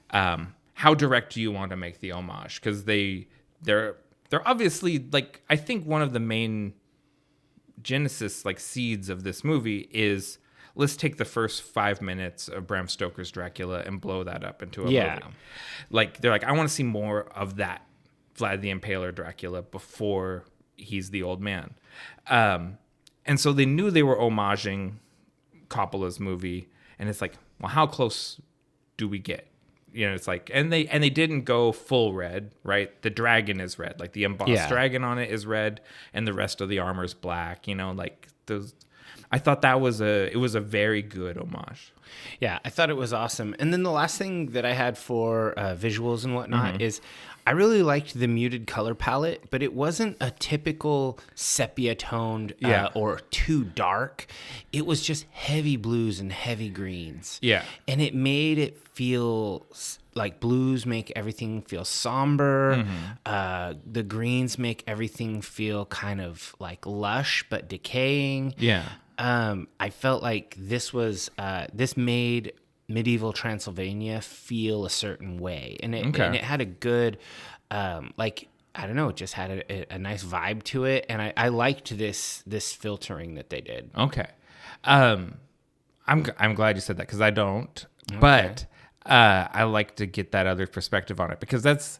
how direct do you want to make the homage, because they're obviously, like, I think one of the main genesis, like, seeds of this movie is, let's take the first 5 minutes of Bram Stoker's Dracula and blow that up into a movie. Like, they're like, I want to see more of that Vlad the Impaler Dracula before he's the old man. And so they knew they were homaging Coppola's movie, and it's like, well, how close do we get? You know, it's like, and they didn't go full red, right? The dragon is red, like the embossed dragon on it is red, and the rest of the armor is black. You know, like those. I thought it was a very good homage. Yeah, I thought it was awesome. And then the last thing that I had for visuals and whatnot is, I really liked the muted color palette, but it wasn't a typical sepia toned or too dark. It was just heavy blues and heavy greens. Yeah. And it made it feel like blues make everything feel somber. The greens make everything feel kind of like lush but decaying. Yeah. I felt like this made medieval Transylvania feel a certain way, and it had a good, like, I don't know, it just had a nice vibe to it, and I liked this filtering that they did. Okay, I'm glad you said that, because I don't, but I like to get that other perspective on it, because that's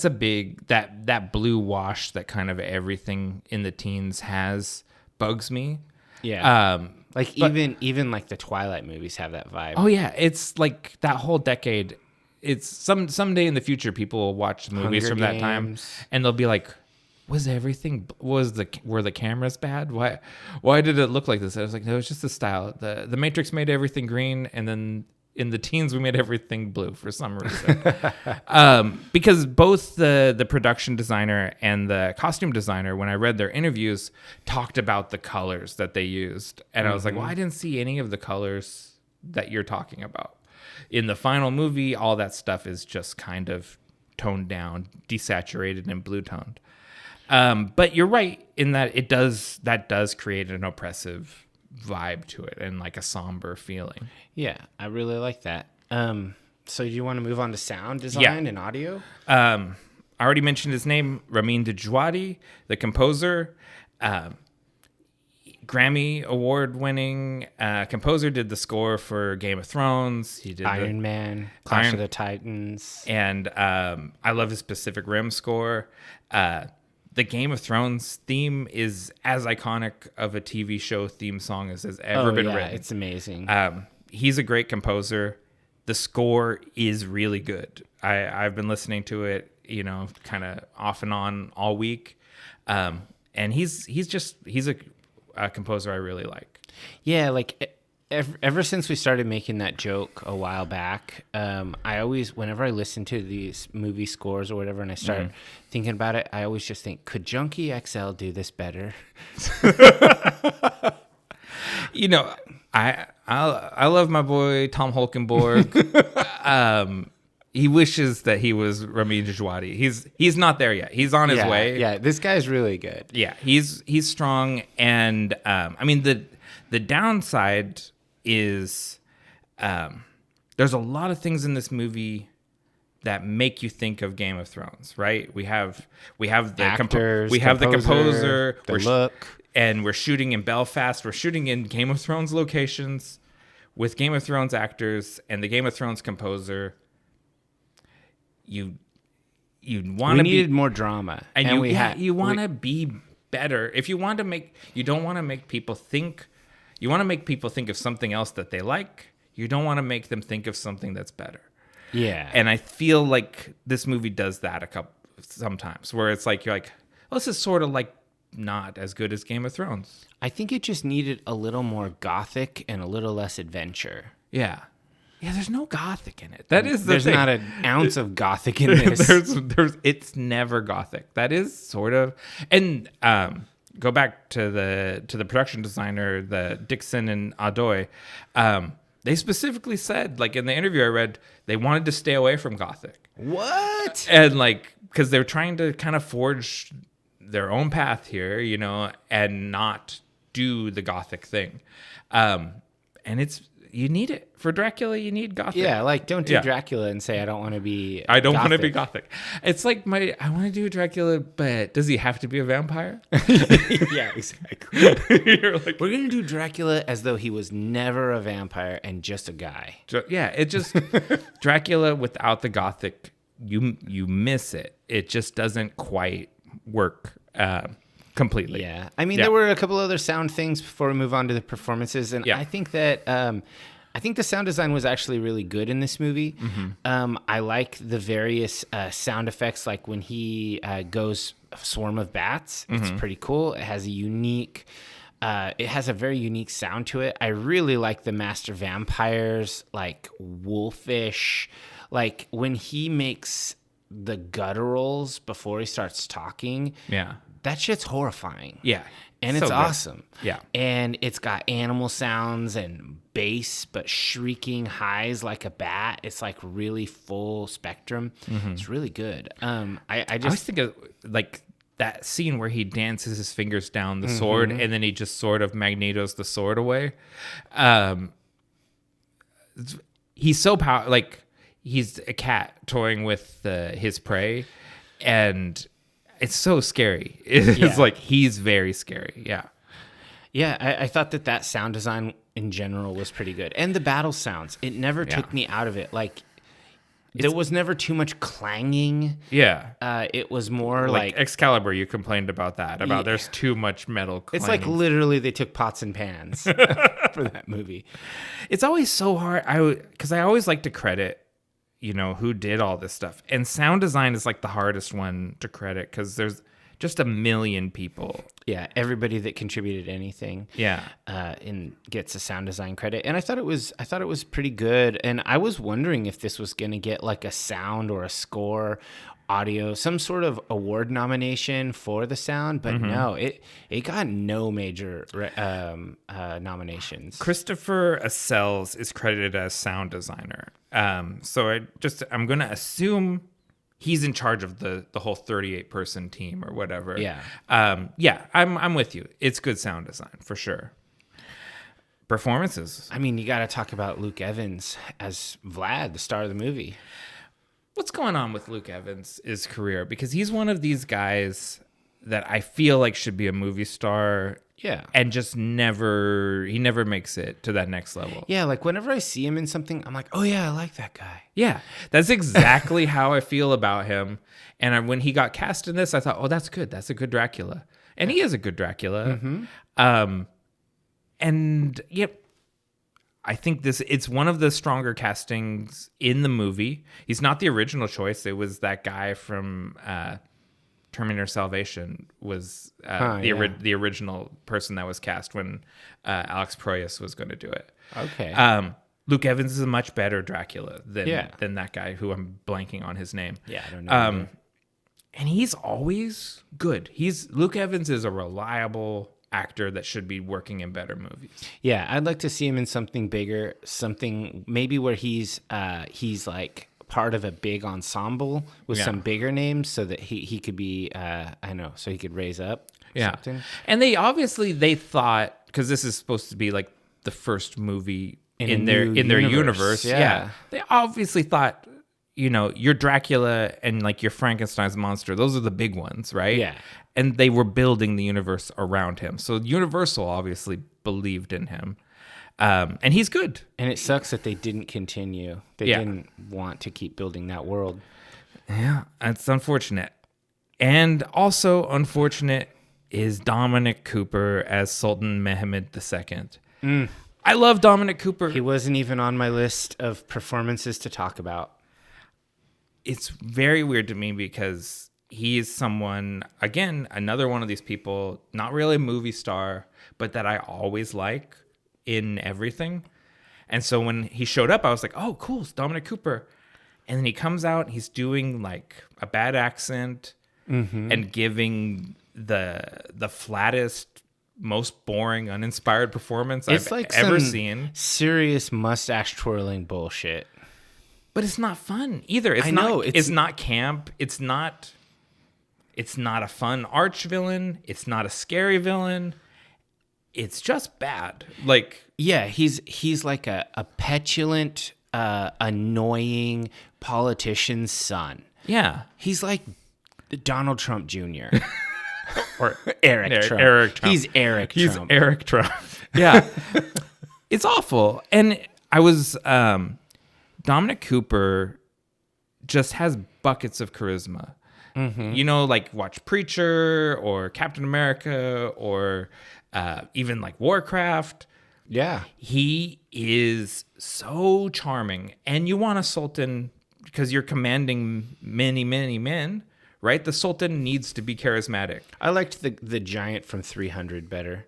a big that blue wash that kind of everything in the teens has bugs me. Yeah. Even like the Twilight movies have that vibe. Oh yeah, it's like that whole decade. It's someday in the future, people will watch movies from that time, and they'll be like, were the cameras bad? Why did it look like this? I was like, no, it's just the style. The Matrix made everything green, and then in the teens we made everything blue for some reason. Because both the production designer and the costume designer, when I read their interviews, talked about the colors that they used, and I was like, well, I didn't see any of the colors that you're talking about in the final movie. All that stuff is just kind of toned down, desaturated, and blue toned. But you're right in that that does create an oppressive vibe to it and like a somber feeling. Yeah, I really like that. So do you want to move on to sound design and audio? I already mentioned his name, Ramin Djawadi, the composer. Grammy award-winning composer, did the score for Game of Thrones. He did Iron Man, Clash of the Titans. And I love his Pacific Rim score. The Game of Thrones theme is as iconic of a TV show theme song as has ever been written. It's amazing. He's a great composer. The score is really good. I've been listening to it, kind of off and on all week. And he's a composer I really like. Yeah, like ever since we started making that joke a while back, I always, whenever I listen to these movie scores or whatever, and I start thinking about it, I always just think, could Junkie XL do this better? I love my boy Tom Holkenborg. He wishes that he was Ramin Djawadi. He's not there yet. He's on his way. Yeah, this guy's really good. Yeah, he's strong, and I mean the downside is there's a lot of things in this movie that make you think of Game of Thrones, right? We have the actors, the composer, the look, and we're shooting in Belfast. We're shooting in Game of Thrones locations with Game of Thrones actors and the Game of Thrones composer. You want to needed more drama, and you want to be better. If you want to make, you don't want to make people think, you want to make people think of something else that they like. You don't want to make them think of something that's better. Yeah. And I feel like this movie does that sometimes, where it's like, you're like, well, this is sort of like not as good as Game of Thrones. I think it just needed a little more gothic and a little less adventure. Yeah. Yeah, there's no gothic in it. That is the There's thing. not an ounce of gothic in this. It's never gothic. That is sort of, and go back to the production designer, the Dixon and Adoy. They specifically said, like in the interview I read, they wanted to stay away from gothic. What? And like, because they're trying to kind of forge their own path here, you know, and not do the gothic thing. And you need it for Dracula. You need gothic. Yeah, like don't do Dracula and say I don't want to be. I don't want to be gothic. It's like I want to do Dracula, but does he have to be a vampire? Yeah, exactly. You're like, we're gonna do Dracula as though he was never a vampire and just a guy. Yeah, it just Dracula without the gothic, you miss it. It just doesn't quite work completely. Yeah, I mean there were a couple other sound things before we move on to the performances, and I think that I think the sound design was actually really good in this movie. Mm-hmm. I like the various sound effects, like when he goes swarm of bats. It's pretty cool. It has a unique. It has a very unique sound to it. I really like the master vampires, like wolfish, like when he makes the gutturals before he starts talking. Yeah. That shit's horrifying. Yeah. And so it's good. awesome. Yeah. And it's got animal sounds and bass, but shrieking highs like a bat. It's like really full spectrum. Mm-hmm. It's really good. I always think of like that scene where he dances his fingers down the sword and then he just sort of magnetos the sword away. He's so powerful. Like he's a cat toying with his prey, and it's so scary. It's like he's very scary. Yeah. Yeah, I thought that sound design in general was pretty good. And the battle sounds, it never took me out of it. Like, there was never too much clanging. Yeah. It was more like Excalibur, you complained about that. About there's too much metal clanging. It's like literally they took pots and pans for that movie. It's always so hard. Because I always like to credit, you know, who did all this stuff. And sound design is like the hardest one to credit because there's just a million people. Yeah, everybody that contributed anything. Yeah. And gets a sound design credit. And I thought it was pretty good. And I was wondering if this was going to get like a sound or a score, audio, some sort of award nomination for the sound, but no, it got no major nominations. Christopher Assels is credited as sound designer. So I'm going to assume he's in charge of the whole 38-person team or whatever. Yeah. I'm with you. It's good sound design for sure. Performances. I mean, you got to talk about Luke Evans as Vlad, the star of the movie. What's going on with Luke Evans' career? Because he's one of these guys that I feel like should be a movie star. Yeah. And just never makes it to that next level. Yeah, like whenever I see him in something, I'm like, oh yeah, I like that guy. Yeah, that's exactly how I feel about him. And when he got cast in this, I thought, oh, that's good. That's a good Dracula. And he is a good Dracula. Mm-hmm. And yep. I think it's one of the stronger castings in the movie. He's not the original choice. It was that guy from Terminator Salvation was the original person that was cast when Alex Proyas was going to do it. Okay. Luke Evans is a much better Dracula than that guy who I'm blanking on his name. Yeah, I don't know. And he's always good. Luke Evans is a reliable actor that should be working in better movies. Yeah, I'd like to see him in something bigger, something maybe where he's like part of a big ensemble with some bigger names so that he could be so he could raise up something. And they thought, because this is supposed to be like the first movie in their universe. Yeah. They obviously thought, you know, your Dracula and like your Frankenstein's monster, those are the big ones, right? Yeah. And they were building the universe around him. So Universal obviously believed in him. And he's good. And it sucks that they didn't continue. They didn't want to keep building that world. Yeah, it's unfortunate. And also unfortunate is Dominic Cooper as Sultan Mehmed II. I love Dominic Cooper. He wasn't even on my list of performances to talk about. It's very weird to me because he's someone, again, another one of these people, not really a movie star, but that I always like in everything. And so when he showed up, I was like, oh, cool, it's Dominic Cooper. And then he comes out and he's doing like a bad accent and giving the flattest, most boring, uninspired performance I've ever seen. Serious mustache twirling bullshit. But it's not fun either. It's not camp. It's not a fun arch villain. It's not a scary villain. It's just bad. Like, yeah, he's like a petulant, annoying politician's son. Yeah. He's like Donald Trump Jr. or Eric Trump. Eric Trump. He's Eric He's Trump. Eric Trump. Yeah. It's awful. And I was Dominic Cooper just has buckets of charisma. You know, like watch Preacher or Captain America or even like Warcraft. Yeah. He is so charming. And you want a sultan because you're commanding many, many men, right? The sultan needs to be charismatic. I liked the giant from 300 better.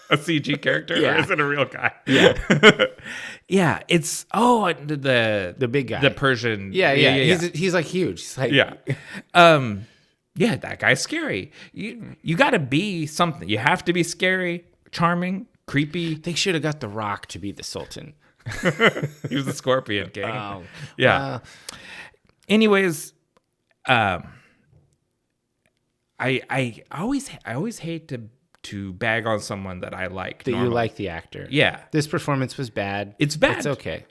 A CG character? Yeah. Or is it a real guy? Yeah. Yeah. It's, the big guy. The Persian. Yeah. He's like huge. He's like, yeah. Yeah, that guy's scary. You got to be something. You have to be scary, charming, creepy. They should have got The Rock to be the Sultan. He was the Scorpion King. Oh. Yeah. Anyways, I always hate to bag on someone that I like. That normally. you like the actor. Yeah. This performance was bad. It's bad. It's okay.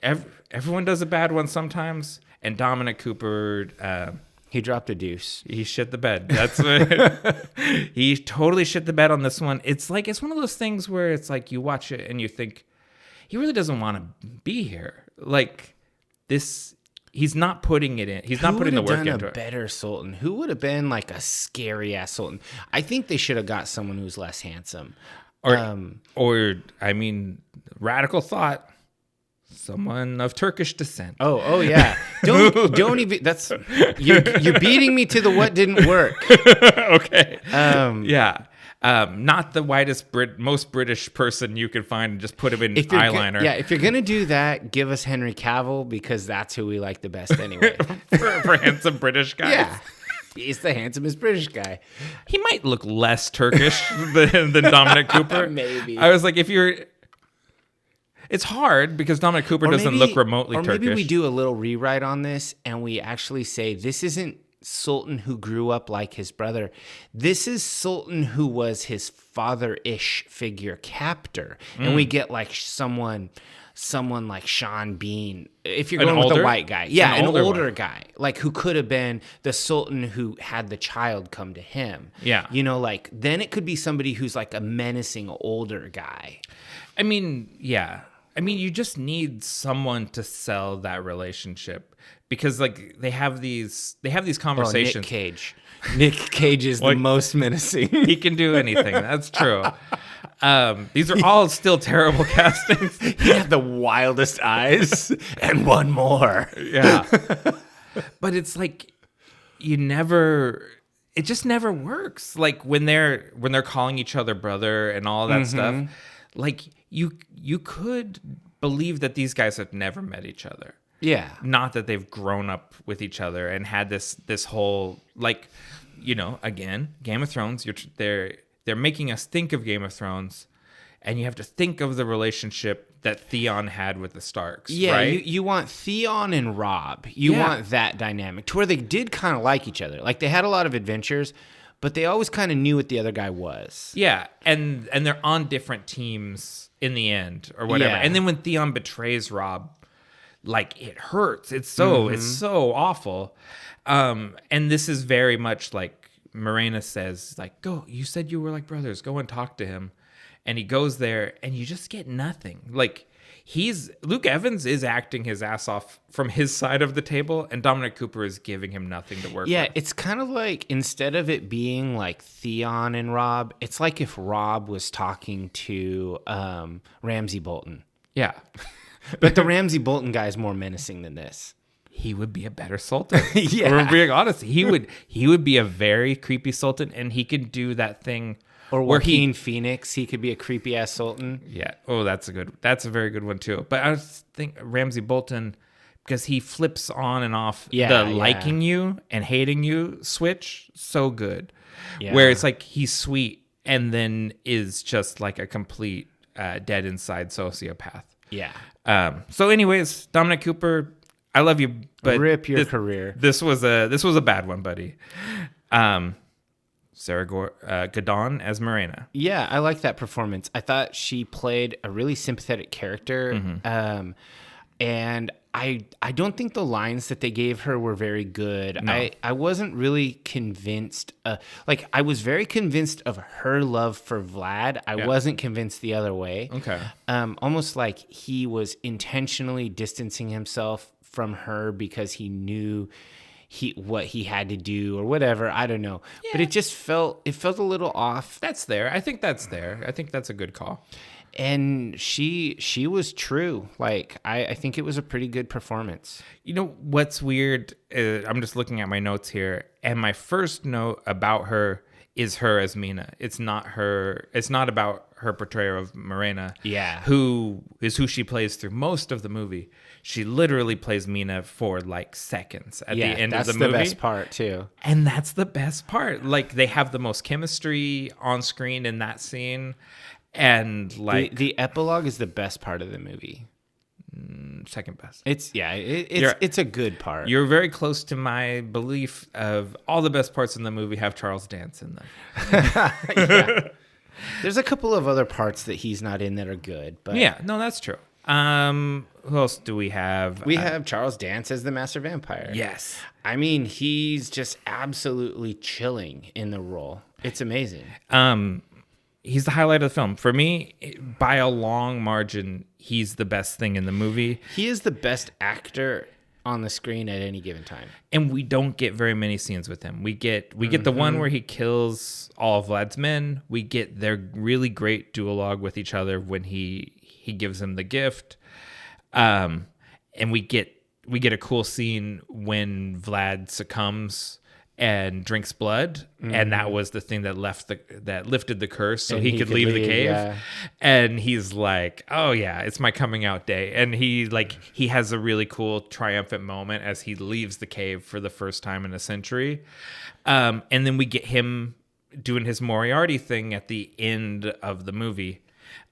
Everyone does a bad one sometimes. And Dominic Cooper... he dropped a deuce. He shit the bed. That's what he totally shit the bed on this one. It's like it's one of those things where it's like you watch it and you think he really doesn't want to be here. Like this, he's not putting it in. He's not putting the work into it. Who would have done a better Sultan? Who would have been like a scary ass Sultan? I think they should have got someone who's less handsome. Or I mean, radical thought. Someone of Turkish descent. Oh yeah. Don't even. That's you're beating me to the what didn't work. Okay. Yeah. Not the most British person you can find and just put him in eyeliner. If you're gonna do that, give us Henry Cavill because that's who we like the best anyway. for handsome British guys. Yeah. He's the handsomest British guy. He might look less Turkish than Dominic Cooper. Maybe. I was like, it's hard because Dominic Cooper doesn't look remotely Turkish. Or maybe we do a little rewrite on this and we actually say this isn't Sultan who grew up like his brother. This is Sultan who was his father-ish figure captor. And we get like someone like Sean Bean. If you're going with a white guy. Yeah, an older guy. Like who could have been the Sultan who had the child come to him. Yeah. You know, like then it could be somebody who's like a menacing older guy. I mean, yeah. I mean, you just need someone to sell that relationship because, like, they have these conversations. Nick Cage. Nick Cage is the most menacing. He can do anything. That's true. These are all still terrible castings. He had the wildest eyes and one more. Yeah, but it's like it just never works. Like when they're calling each other brother and all that stuff. Like you could believe that these guys have never met each other. Yeah. Not that they've grown up with each other and had this whole like, again, Game of Thrones. They're making us think of Game of Thrones, and you have to think of the relationship that Theon had with the Starks. Yeah, right? you want Theon and Robb. You want that dynamic to where they did kind of like each other. Like they had a lot of adventures. But they always kind of knew what the other guy was. Yeah, and they're on different teams in the end or whatever. Yeah. And then when Theon betrays Robb, like it hurts. It's so awful. And this is very much like Morena says, like, go, you said you were like brothers, go and talk to him. And he goes there and you just get nothing. Like, Luke Evans is acting his ass off from his side of the table, and Dominic Cooper is giving him nothing to work with. Yeah, it's kind of like, instead of it being like Theon and Rob, it's like if Rob was talking to Ramsay Bolton. Yeah. But the Ramsay Bolton guy is more menacing than this. He would be a better Sultan. Yeah. We're being honest. He would be a very creepy Sultan, and he could do that thing. Or Joaquin Phoenix, he could be a creepy ass Sultan. Yeah. Oh, that's a very good one too. But I was think Ramsay Bolton, because he flips on and off liking you and hating you switch so good. Yeah. Where it's like he's sweet and then is just like a complete dead inside sociopath. Yeah. So anyways, Dominic Cooper, I love you, but rip your career. This was a bad one, buddy. Sarah Gadon as Morena. Yeah, I like that performance. I thought she played a really sympathetic character. Mm-hmm. And I don't think the lines that they gave her were very good. No. I wasn't really convinced. I was very convinced of her love for Vlad. I wasn't convinced the other way. Okay. Almost like he was intentionally distancing himself from her because he knew what he had to do or whatever. I don't know. Yeah. But it felt a little off. That's there. I think that's there. I think that's a good call. And she was true. Like, I think it was a pretty good performance. You know what's weird? I'm just looking at my notes here, and my first note about her is her as Mina. It's not her. It's not about her portrayal of Morena. Yeah. Who she plays through most of the movie. She literally plays Mina for like seconds at the end of the movie. That's the best part too. And that's the best part. Like, they have the most chemistry on screen in that scene. And like the epilogue is the best part of the movie. Second best. It's a good part. You're very close to my belief of all the best parts in the movie have Charles Dance in them. Yeah. There's a couple of other parts that he's not in that are good, but yeah, no, that's true. Who else do we have? We have Charles Dance as the Master Vampire. Yes. I mean, he's just absolutely chilling in the role. It's amazing. He's the highlight of the film. For me, by a long margin, he's the best thing in the movie. He is the best actor on the screen at any given time. And we don't get very many scenes with him. We get the one where he kills all of Vlad's men. We get their really great duologue with each other when he gives him the gift. And we get a cool scene when Vlad succumbs and drinks blood, and that was the thing that lifted the curse, so he could leave the cave. Yeah. And he's like, "Oh yeah, it's my coming out day." And he has a really cool triumphant moment as he leaves the cave for the first time in a century. And then we get him doing his Moriarty thing at the end of the movie.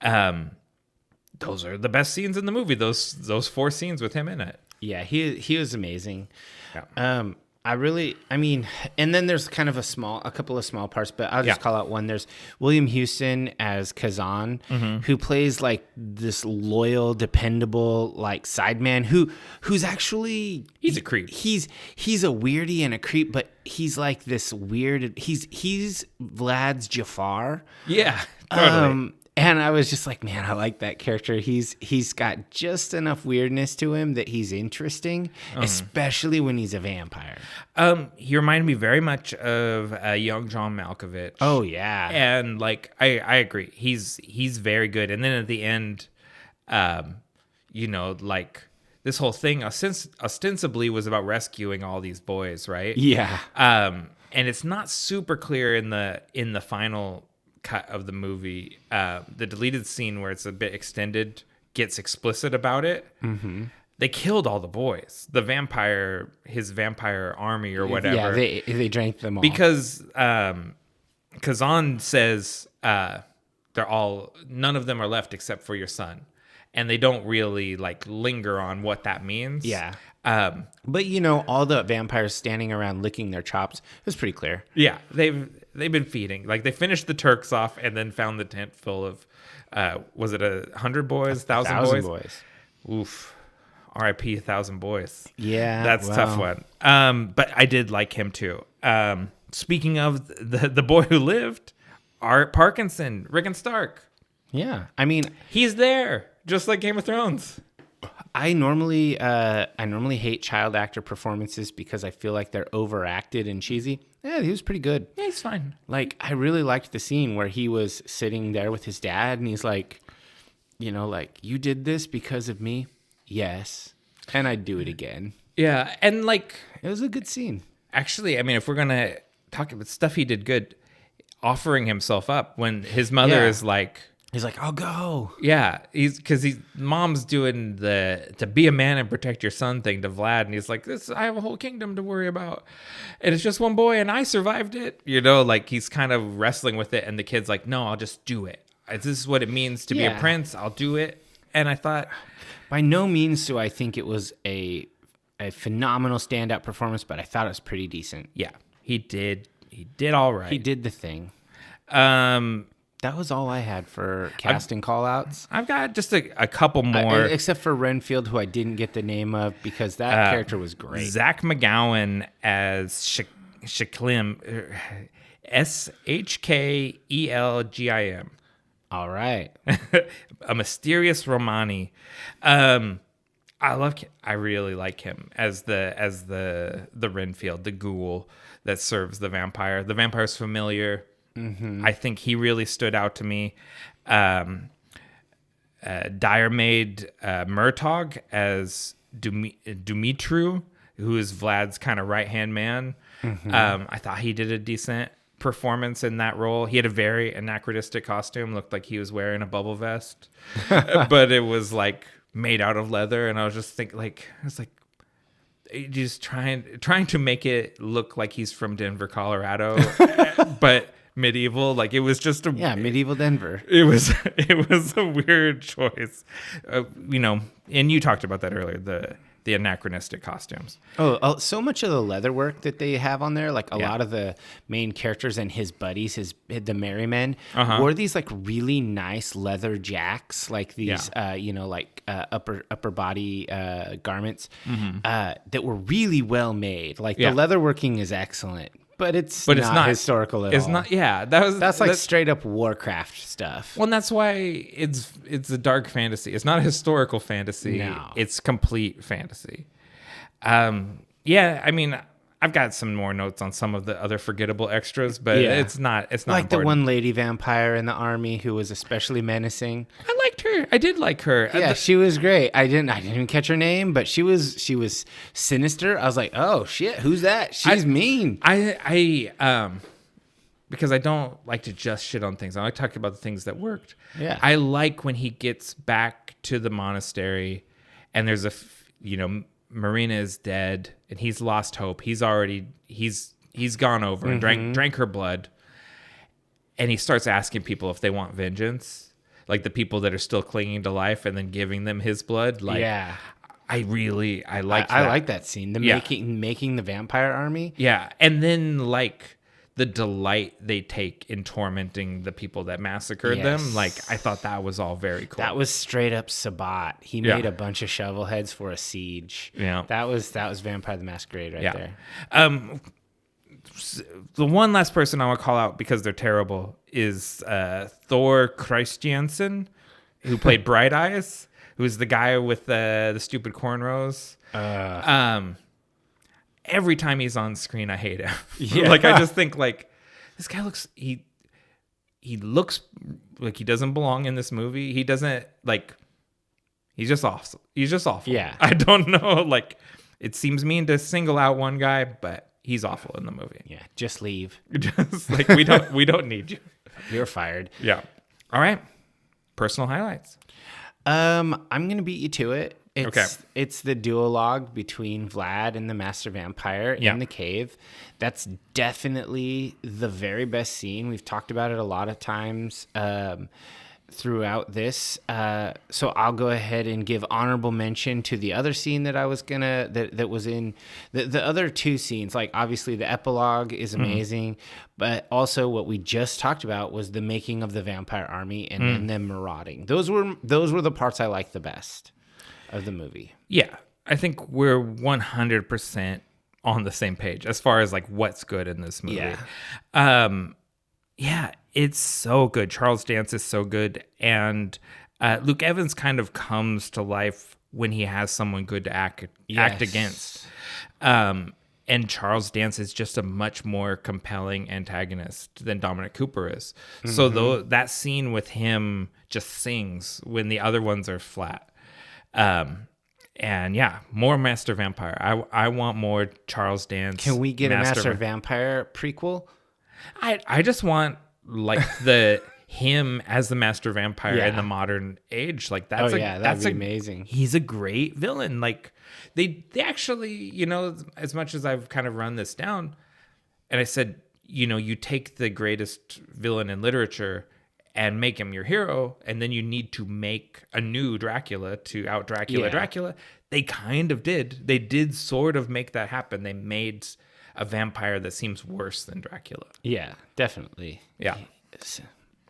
Those are the best scenes in the movie. Those 4 scenes with him in it. Yeah, he was amazing. Yeah. And then there's kind of a couple of small parts, but I'll just call out one. There's William Houston as Kazan, who plays like this loyal, dependable, like sideman who's actually he's a creep. He's a weirdie and a creep, but he's like this weird. He's Vlad's Jafar. Yeah, totally. And I was just like, man, I like that character. He's got just enough weirdness to him that he's interesting, especially when he's a vampire. He reminded me very much of young John Malkovich. Oh yeah, and like I agree, he's very good. And then at the end, like this whole thing ostensibly was about rescuing all these boys, right? Yeah. And it's not super clear in the final cut of the movie. The deleted scene where it's a bit extended gets explicit about it. Mm-hmm. They killed all the boys. His vampire army or whatever. Yeah, they drank them all. Because Kazan says none of them are left except for your son. And they don't really like linger on what that means. Yeah. But all the vampires standing around licking their chops, it was pretty clear. Yeah, they've been feeding. Like, they finished the Turks off and then found the tent full of, was it 100 boys, 1,000 boys? Oof. R.I.P. 1,000 boys. Yeah, that's a tough one. But I did like him too. speaking of the boy who lived, Art Parkinson, Rickon Stark. Yeah. I mean, he's there, just like Game of Thrones. I normally hate child actor performances because I feel like they're overacted and cheesy. Yeah, he was pretty good. Yeah, he's fine. Like, I really liked the scene where he was sitting there with his dad and he's like, you know, like, you did this because of me? Yes. And I'd do it again. Yeah, and like, it was a good scene. Actually, I mean, if we're gonna talk about stuff he did good, offering himself up when his mother is like, he's like, I'll go. Yeah, because mom's doing the to be a man and protect your son thing to Vlad, and he's like, I have a whole kingdom to worry about, and it's just one boy, and I survived it. You know, like he's kind of wrestling with it, and the kid's like, no, I'll just do it. This is what it means to be a prince. I'll do it. And I thought, by no means do I think it was a phenomenal standout performance, but I thought it was pretty decent. Yeah, he did all right. He did the thing. That was all I had for casting call-outs. I've got just a couple more. Except for Renfield, who I didn't get the name of because that character was great. Zach McGowan as Shklim, Shkelgim. All right. A mysterious Romani. I really like him as the Renfield, the ghoul that serves the vampire. The vampire's familiar. Mm-hmm. I think he really stood out to me. Diarmaid Murtaugh as Dumitru, who is Vlad's kind of right-hand man. Mm-hmm. I thought he did a decent performance in that role. He had a very anachronistic costume, looked like he was wearing a bubble vest, but it was like made out of leather, and I was just thinking, like, I was like, just trying to make it look like he's from Denver, Colorado, but medieval. Like, it was just medieval Denver. It was a weird choice, you know. And you talked about that earlier, the anachronistic costumes. Oh, so much of the leather work that they have on there, like a lot of the main characters and his buddies, the merry men, wore these like really nice leather jacks, like these, upper body garments that were really well made. Like the leather working is excellent. But it's not historical at all. It's not. Yeah, that's straight up Warcraft stuff. Well, and that's why it's a dark fantasy. It's not a historical fantasy. No. It's complete fantasy. Yeah, I mean, I've got some more notes on some of the other forgettable extras, but it's not like important. The one lady vampire in the army who was especially menacing. I liked her. I did like her. Yeah, she was great. I didn't even catch her name, but she was sinister. I was like, oh shit, who's that? She's mean. I because I don't like to just shit on things. I like talking about the things that worked. Yeah. I like when he gets back to the monastery and there's Marina is dead and he's lost hope. He's gone over and drank her blood. And he starts asking people if they want vengeance, like the people that are still clinging to life, and then giving them his blood. Like, yeah, I like that. I like that scene. Making the vampire army. Yeah, and then like the delight they take in tormenting the people that massacred them. Like, I thought that was all very cool. That was straight up Sabbat. He made a bunch of shovel heads for a siege. Yeah, that was Vampire the Masquerade right there. The one last person I want to call out because they're terrible is Thor Christiansen, who played Bright Eyes, who's the guy with the stupid cornrows. Every time he's on screen, I hate him. Yeah. Like, I just think, like, this guy looks he looks like he doesn't belong in this movie. He doesn't, like, he's just awful. He's just awful. Yeah. I don't know. Like, it seems mean to single out one guy, but he's awful in the movie. Yeah. Just leave. Just like, we don't need you. You're fired. Yeah. All right. Personal highlights. I'm going to beat you to it. It's the duologue between Vlad and the Master Vampire in the cave. That's definitely the very best scene. We've talked about it a lot of times throughout this. So I'll go ahead and give honorable mention to the other scene that I was gonna that was in the other two scenes. Like, obviously the epilogue is amazing, but also what we just talked about was the making of the vampire army and then them marauding. Those were the parts I liked the best of the movie. Yeah, I think we're 100% on the same page as far as like what's good in this movie. Yeah, it's so good. Charles Dance is so good, and Luke Evans kind of comes to life when he has someone good to act against. And Charles Dance is just a much more compelling antagonist than Dominic Cooper is. So that scene with him just sings when the other ones are flat. And yeah, more Master Vampire. I want more Charles Dance. Can we get a Master Vampire prequel? I just want like him as the Master Vampire in the modern age. Like that'd be amazing. He's a great villain. Like they actually, you know, as much as I've kind of run this down, and I said, you know, you take the greatest villain in literature and make him your hero, and then you need to make a new Dracula to out Dracula. They kind of did. They did sort of make that happen. They made a vampire that seems worse than Dracula. Yeah, definitely. Yeah.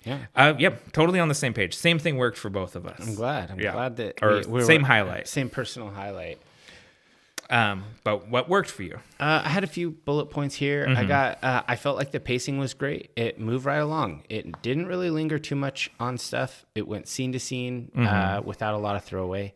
Yeah. Yep. Totally on the same page. Same thing worked for both of us. I'm glad. I'm glad that we're same highlight. Same personal highlight. But what worked for you? I had a few bullet points here. I felt like the pacing was great. It moved right along. It didn't really linger too much on stuff. It went scene to scene without a lot of throwaway.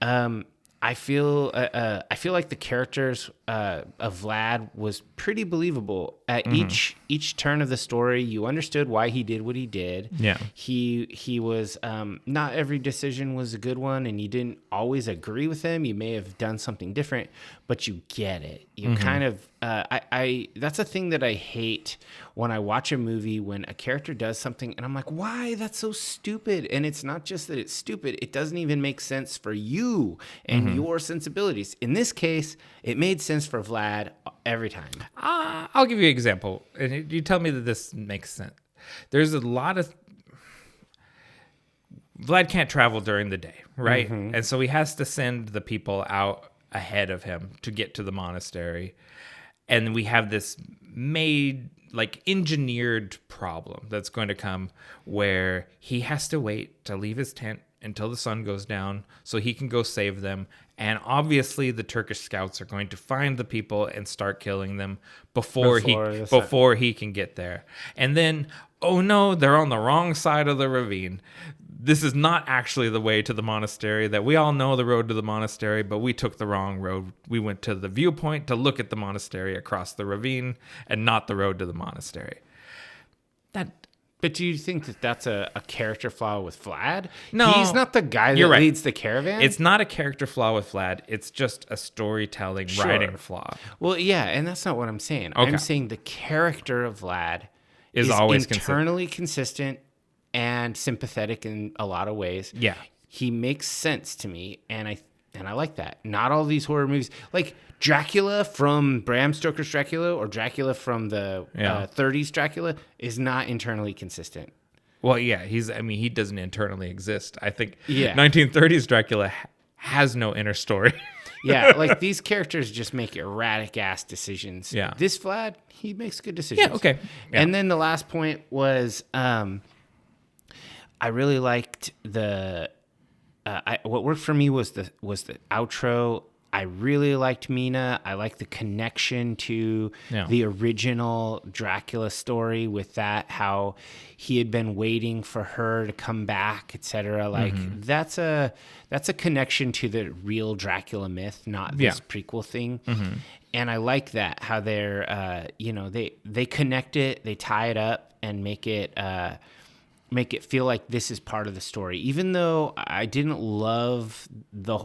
I feel like the characters of Vlad was pretty believable. At each turn of the story, you understood why he did what he did. Yeah, he was not every decision was a good one, and you didn't always agree with him. You may have done something different, but you get it. You kind of that's a thing that I hate when I watch a movie when a character does something and I'm like, why? That's so stupid. And it's not just that it's stupid, it doesn't even make sense for you and your sensibilities. In this case, it made sense for Vlad every time. I'll give you an example, and you tell me that this makes sense. There's a lot of Vlad can't travel during the day, right? And so he has to send the people out ahead of him to get to the monastery. And we have this engineered problem that's going to come where he has to wait to leave his tent until the sun goes down so he can go save them. And obviously the Turkish scouts are going to find the people and start killing them before he can get there. And then, oh no, they're on the wrong side of the ravine. This is not actually the way to the monastery. That we all know the road to the monastery, but we took the wrong road. We went to the viewpoint to look at the monastery across the ravine and not the road to the monastery. But do you think that that's a character flaw with Vlad? No. He's not the guy that leads the caravan? It's not a character flaw with Vlad. It's just a storytelling, writing flaw. Well, yeah, and that's not what I'm saying. Okay. I'm saying the character of Vlad is always internally consistent and sympathetic in a lot of ways. Yeah. He makes sense to me, and I like that. Not all these horror movies, like Dracula from Bram Stoker's Dracula or Dracula from the 30s Dracula, is not internally consistent. Well, yeah, he doesn't internally exist. I think 1930s Dracula has no inner story. Yeah, like these characters just make erratic ass decisions. Yeah. This Vlad, he makes good decisions. Yeah, okay. Yeah. And then the last point was I really liked what worked for me was the outro. I really liked Mina. I liked the connection to the original Dracula story with that, how he had been waiting for her to come back, etc. Like that's a connection to the real Dracula myth, not this prequel thing. And I like that, how they're they connect it, they tie it up and make it feel like this is part of the story. Even though I didn't love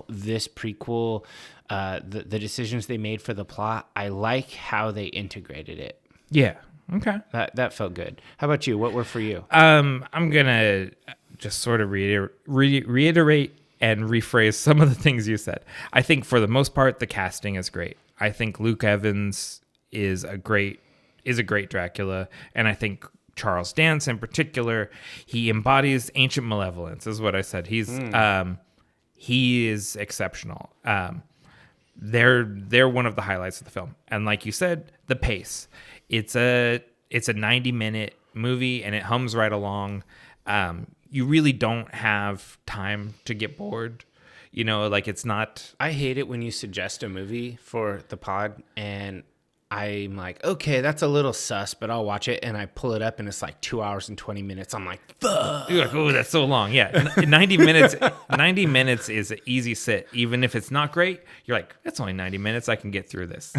this prequel, the decisions they made for the plot, I like how they integrated it. Yeah. Okay. That felt good. How about you? What worked for you? I'm gonna just sort of reiterate and rephrase some of the things you said. I think for the most part, the casting is great. I think Luke Evans is a great Dracula, and I think Charles Dance in particular, he embodies ancient malevolence, is what I said. He is exceptional. They're one of the highlights of the film. And like you said, the pace. It's a 90-minute movie and it hums right along. You really don't have time to get bored. You know, like it's not. I hate it when you suggest a movie for the pod and I'm like, okay, that's a little sus, but I'll watch it. And I pull it up and it's like 2 hours and 20 minutes. I'm like, fuck. You're like, oh, that's so long. Yeah, 90 minutes. 90 minutes is an easy sit. Even if it's not great, you're like, that's only 90 minutes. I can get through this.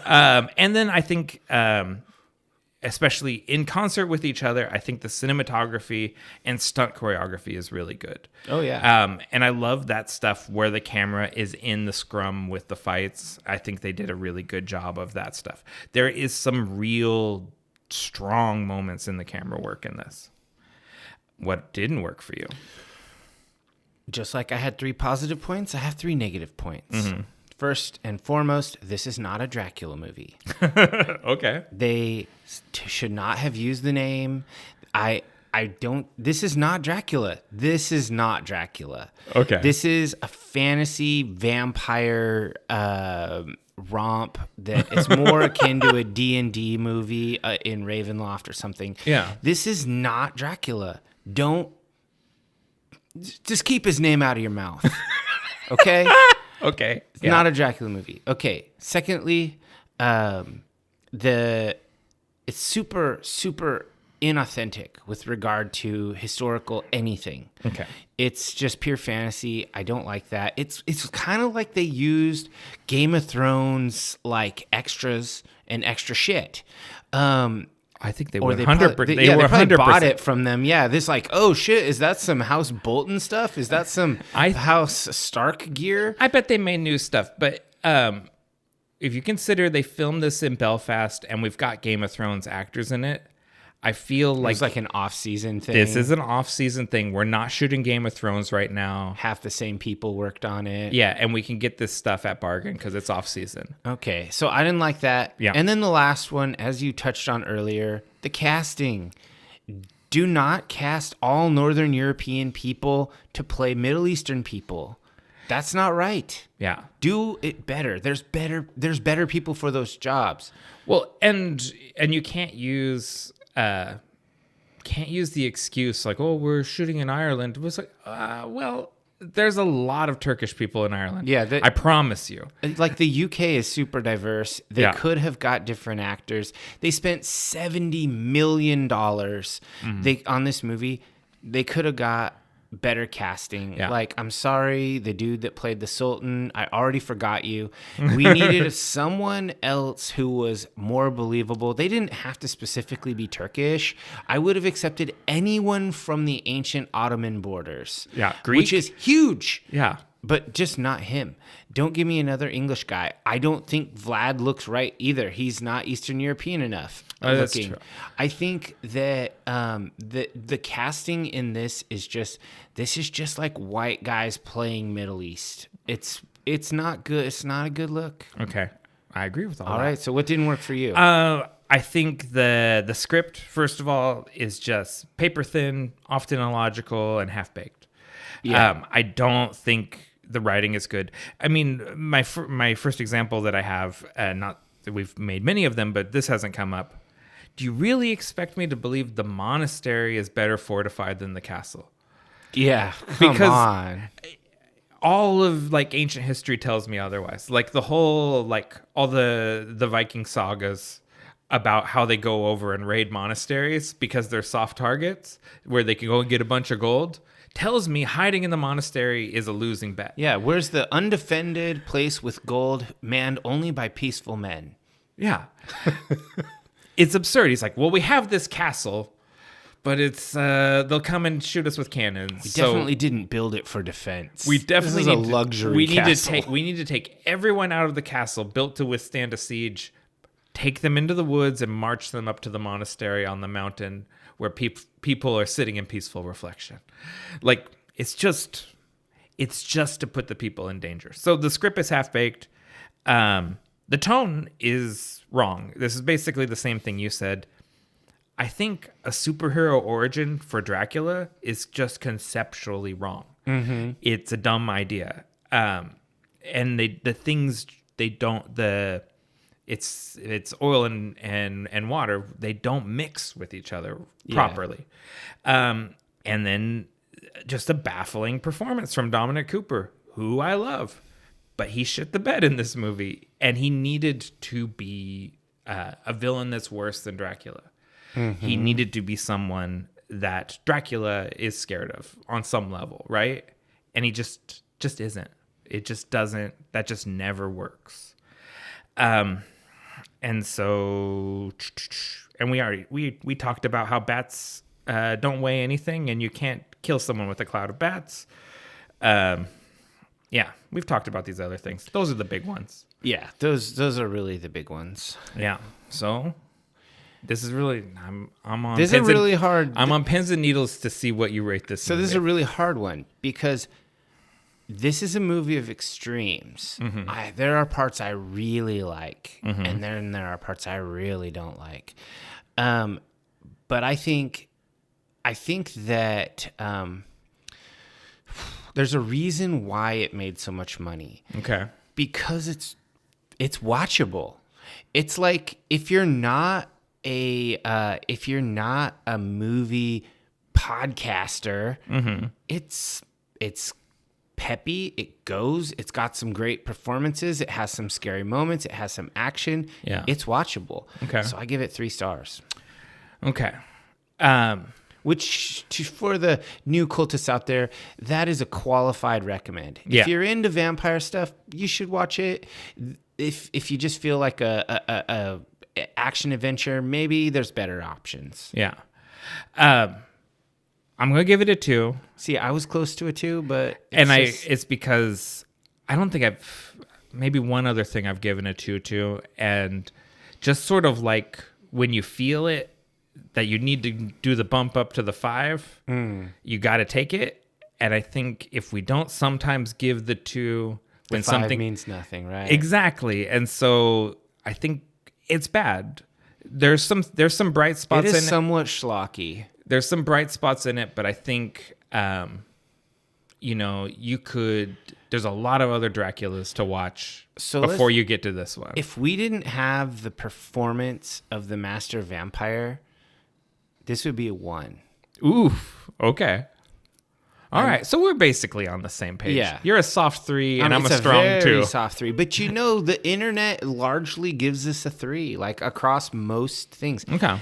And then I think, especially in concert with each other, I think the cinematography and stunt choreography is really good. Oh, yeah. And I love that stuff where the camera is in the scrum with the fights. I think they did a really good job of that stuff. There is some real strong moments in the camera work in this. What didn't work for you? Just like I had 3 positive points, I have 3 negative points. Mm-hmm. First and foremost, this is not a Dracula movie. Okay. They should not have used the name. This is not Dracula. This is not Dracula. Okay. This is a fantasy vampire romp that is more akin to a D&D movie in Ravenloft or something. Yeah. This is not Dracula. Just keep his name out of your mouth. Okay? Okay. It's not a Dracula movie. Okay. Secondly, it's super, super inauthentic with regard to historical anything. Okay. It's just pure fantasy. I don't like that. It's kind of like they used Game of Thrones like extras and extra shit. I think they Or were they 100%. probably, They were probably 100%. bought it from them. Yeah, this like, oh shit, is that some House Bolton stuff? Is that some House Stark gear? I bet they made new stuff, but if you consider they filmed this in Belfast and we've got Game of Thrones actors in it, I feel like It's like an off-season thing. this is an off-season thing. We're not shooting Game of Thrones right now. Half the same people worked on it. Yeah, and we can get this stuff at bargain because it's off-season. Okay, so I didn't like that. Yeah. And then the last one, as you touched on earlier, the casting. Do not cast all Northern European people to play Middle Eastern people. That's not right. Yeah. Do it better. There's better people for those jobs. Well, and you can't use the excuse like, oh, we're shooting in Ireland. It was like, well, there's a lot of Turkish people in Ireland. Yeah, I promise you. Like the UK is super diverse. They Yeah. could have got different actors. They spent $70 million on this movie. They could have got better casting. Yeah. Like, I'm sorry, the dude that played the Sultan, I already forgot you. We needed someone else who was more believable. They didn't have to specifically be Turkish. I would have accepted anyone from the ancient Ottoman borders. Yeah, Greek. Which is huge. Yeah. But just not him. Don't give me another English guy. I don't think Vlad looks right either. He's not Eastern European enough That's looking. true. I think that the casting in this is just like white guys playing Middle East. It's not good. It's not a good look. Okay. I agree with all All that. right. So what didn't work for you? I think the script, first of all, is just paper thin, often illogical, and half baked. Yeah. I don't think the writing is good. I mean, my first example that I have, not that we've made many of them, but this hasn't come up. Do you really expect me to believe the monastery is better fortified than the castle? Yeah. Come because on. all of like ancient history tells me otherwise. Like the whole, like all the Viking sagas about how they go over and raid monasteries because they're soft targets where they can go and get a bunch of gold tells me hiding in the monastery is a losing bet. Yeah. Where's the undefended place with gold manned only by peaceful men? Yeah. It's absurd. He's like, well, we have this castle, but it's they'll come and shoot us with cannons. We definitely didn't build it for defense. We definitely this is need a luxury we castle. need to take everyone out of the castle built to withstand a siege, take them into the woods and march them up to the monastery on the mountain where people are sitting in peaceful reflection. Like it's just to put the people in danger. So the script is half baked. The tone is wrong. This is basically the same thing you said. I think a superhero origin for Dracula is just conceptually wrong. Mm-hmm. It's a dumb idea. And it's oil and water. They don't mix with each other properly. And then just a baffling performance from Dominic Cooper, who I love, but he shit the bed in this movie, and he needed to be a villain that's worse than Dracula. Mm-hmm. He needed to be someone that Dracula is scared of on some level, right? And he just isn't. It just doesn't. That just never works. And so, and we talked about how bats don't weigh anything, and you can't kill someone with a cloud of bats. Yeah, we've talked about these other things. Those are the big ones. Yeah, those are really the big ones. Yeah. So this is really I'm on. This is really hard. I'm on pins and needles to see what you rate this. So movie. This is a really hard one because this is a movie of extremes. Mm-hmm. There are parts I really like, mm-hmm. and then there are parts I really don't like. But I think that there's a reason why it made so much money. Okay. Because it's watchable. It's like if you're not a movie podcaster, mm-hmm. it's peppy, it's got some great performances, it has some scary moments, it has some action. Yeah. It's watchable. Okay. So I give it 3 stars. Okay. Which for the new cultists out there, that is a qualified recommend. Yeah. If you're into vampire stuff, you should watch it. If you just feel like a action adventure, maybe there's better options. Yeah. I'm going to give it a 2. See, I was close to a 2, but it's because I don't think maybe one other thing I've given a 2 to, and just sort of like when you feel it, that you need to do the bump up to the 5, you got to take it. And I think if we don't sometimes give the 2 when something means nothing, right? Exactly. And so I think it's bad. There's some bright spots in it. It is somewhat schlocky. There's some bright spots in it, but I think, there's a lot of other Draculas to watch before you get to this one. If we didn't have the performance of the Master Vampire, this would be a 1. Oof. Okay. All right. So we're basically on the same page. Yeah. You're a soft 3 and I'm a strong 2. It's a very soft 3. But the internet largely gives us a 3, like across most things. Okay.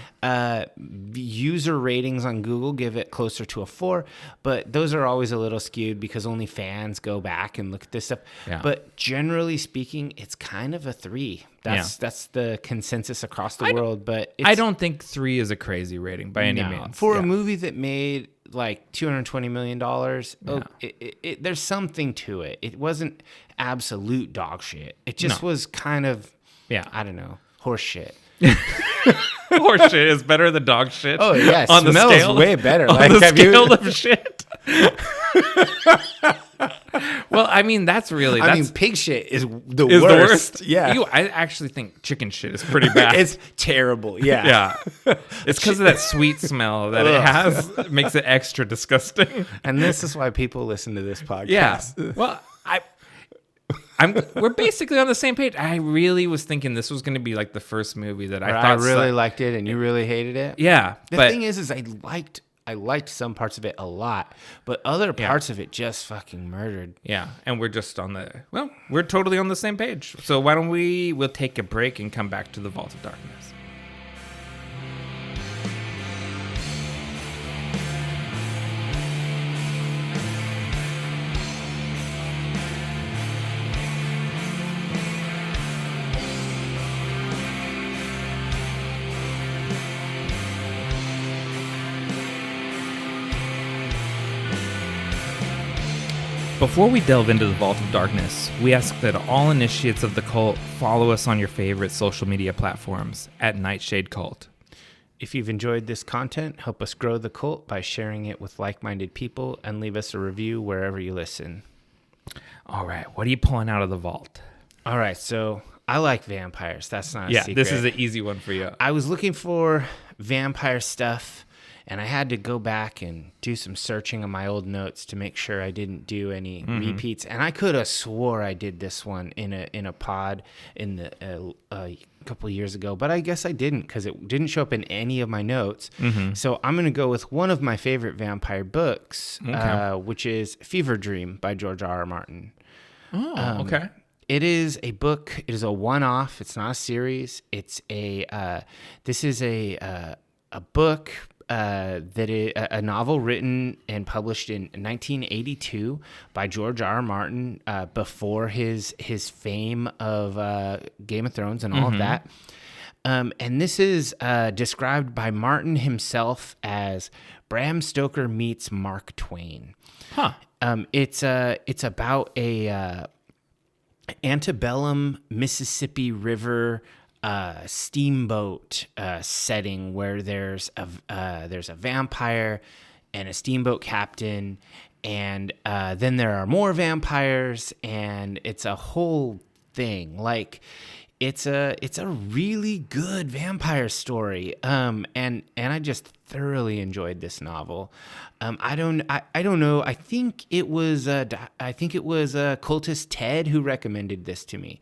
User ratings on Google give it closer to a 4, but those are always a little skewed because only fans go back and look at this stuff. Yeah. But generally speaking, it's kind of a 3. That's the consensus across the world. But I don't think 3 is a crazy rating by any means. For a movie that made like $220 million, there's something to it. It wasn't absolute dog shit. It just was kind of, I don't know, horse shit. Horse shit is better than dog shit. Oh yeah, on the smells scale, way better. On the scale of shit. Well, I mean, pig shit is the worst. Yeah. I actually think chicken shit is pretty bad. It's terrible. Yeah. Yeah. It's because of that sweet smell that it has. It makes it extra disgusting. And this is why people listen to this podcast. Yeah. Well, we're basically on the same page. I really was thinking this was going to be like the first movie that I thought I really liked it and you really hated it. Yeah. The thing is I liked some parts of it a lot, but other parts of it just fucking murdered. Yeah, and we're just we're totally on the same page. So why don't we'll take a break and come back to the Vault of Darkness. Before we delve into the Vault of Darkness, we ask that all initiates of the cult follow us on your favorite social media platforms at Nightshade Cult. If you've enjoyed this content, help us grow the cult by sharing it with like-minded people and leave us a review wherever you listen. All right, what are you pulling out of the vault? All right, so I like vampires. That's not a secret. Yeah, this is an easy one for you. I was looking for vampire stuff, and I had to go back and do some searching of my old notes to make sure I didn't do any repeats. And I could have swore I did this one in a pod in the a couple of years ago, but I guess I didn't because it didn't show up in any of my notes. So I'm going to go with one of my favorite vampire books, which is Fever Dream by George R. R. Martin. Oh, okay. It is a book. It is a one-off. It's not a series. It's this is a book that is a novel written and published in 1982 by George R. R. Martin before his fame of Game of Thrones and all of that. And this is described by Martin himself as Bram Stoker meets Mark Twain. Huh. It's about a antebellum Mississippi River steamboat setting where there's a vampire and a steamboat captain, and then there are more vampires, and it's a whole thing. Like, it's a really good vampire story, and I just thoroughly enjoyed this novel. I don't know. I think it was Cultist Ted who recommended this to me.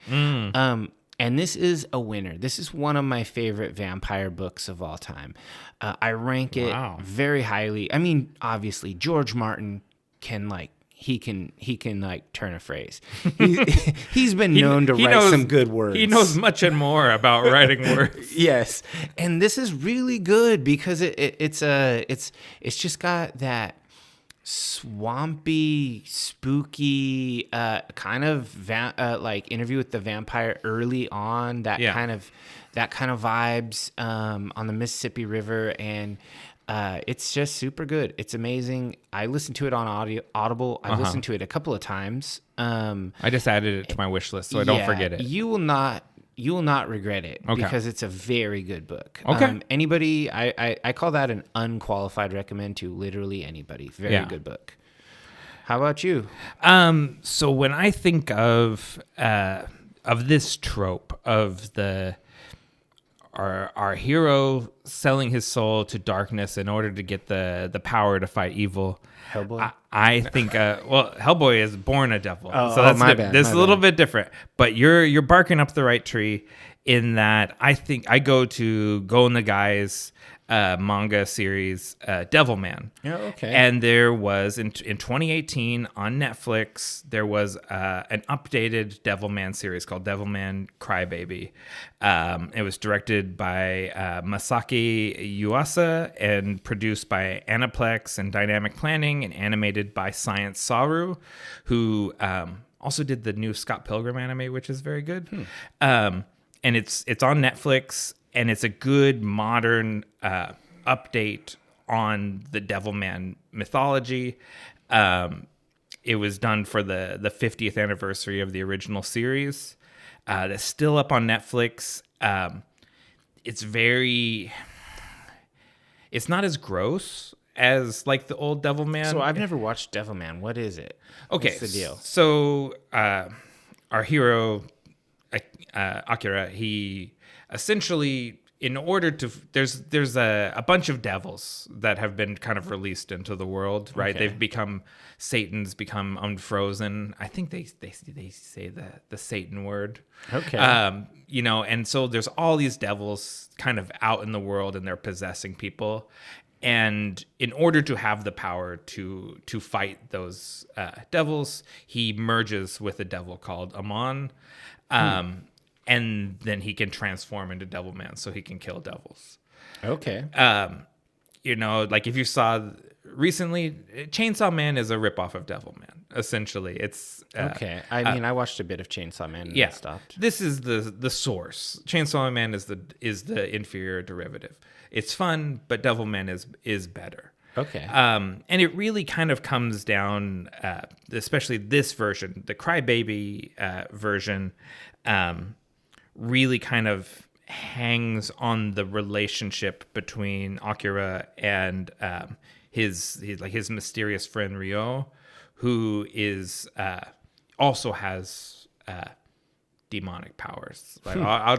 And this is a winner. This is one of my favorite vampire books of all time. I rank it very highly. I mean, obviously George Martin can turn a phrase. He's been known to write some good words. He knows much and more about writing words. Yes, and this is really good because it's just got that swampy, spooky kind of like Interview with the Vampire early on. That kind of vibes on the Mississippi River, and it's just super good. It's amazing. I listened to it on Audible. I listened to it a couple of times. I just added it to my wish list so I don't forget it. You will not regret it because it's a very good book. Okay. Anybody, I call that an unqualified recommend to literally anybody. Very good book. How about you? So when I think of this trope of our hero selling his soul to darkness in order to get the power to fight evil, Hellboy? I think Hellboy is born a devil. So that's my bad. This is a little bit different, but you're barking up the right tree in that I think I go to Go in the Guy's manga series Devilman. Oh, okay. And there was in 2018 on Netflix there was an updated Devilman series called Devilman Crybaby. It was directed by Masaki Yuasa and produced by Aniplex and Dynamic Planning and animated by Science Saru, who also did the new Scott Pilgrim anime, which is very good. And it's on Netflix. And it's a good modern update on the Devilman mythology. It was done for the 50th anniversary of the original series. That's still up on Netflix. It's not as gross as like the old Devilman. So I've never watched Devilman. What is it? Okay. What's the deal? So our hero, Akira, he essentially, in order to, there's a bunch of devils that have been kind of released into the world, right? Okay. They've become Satan's become unfrozen. I think they say the Satan word. Okay. And so there's all these devils kind of out in the world, and they're possessing people. And in order to have the power to fight those devils, he merges with a devil called Amon. And then he can transform into Devilman so he can kill devils. Okay. Like if you saw recently, Chainsaw Man is a ripoff of Devilman, essentially. It's okay. I mean, I watched a bit of Chainsaw Man and stopped. This is the source. Chainsaw Man is the inferior derivative. It's fun, but Devilman is better. Okay. And it really kind of comes down, especially this version, the Crybaby version, really kind of hangs on the relationship between Akira and his mysterious friend Ryo, who is also has demonic powers. Like I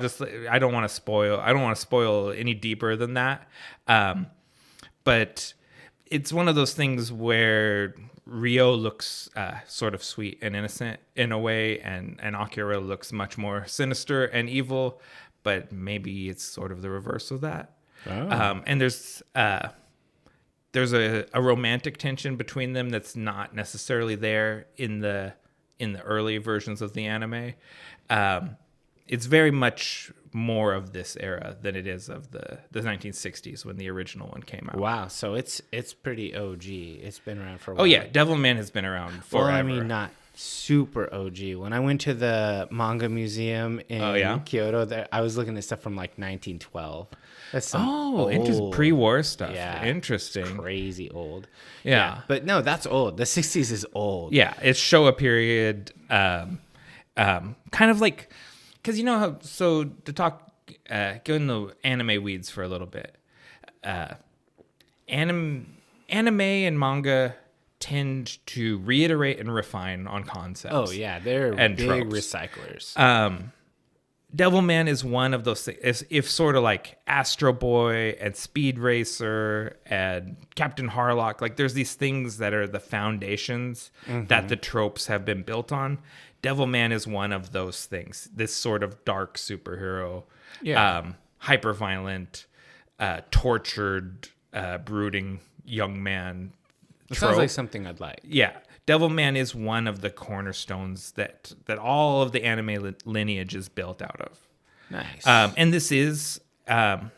don't want to spoil any deeper than that. but it's one of those things where Rio looks sort of sweet and innocent in a way, and Akira looks much more sinister and evil, but maybe it's sort of the reverse of that. And there's a romantic tension between them that's not necessarily there in the early versions of the anime. It's very much more of this era than it is of the 1960s when the original one came out. Wow, so it's pretty OG. It's been around for a while. Oh yeah, Devilman has been around forever. Well, I mean, not super OG. When I went to the manga museum in Kyoto, I was looking at stuff from like 1912. That's some pre-war stuff. Yeah, interesting. It's crazy old. Yeah, but no, that's old. The 60s is old. Yeah, it's Showa period. Kind of like, because you know how. So to talk, go in the anime weeds for a little bit. Anime and manga tend to reiterate and refine on concepts. Oh yeah, they're big tropes. Recyclers. Devilman is one of those things. If sort of like Astro Boy and Speed Racer and Captain Harlock, like there's these things that are the foundations that the tropes have been built on. Devilman is one of those things. This sort of dark superhero, hyper violent, tortured, brooding young man. Sounds like something I'd like. Yeah. Devilman is one of the cornerstones that all of the anime lineage is built out of. Nice. And this is a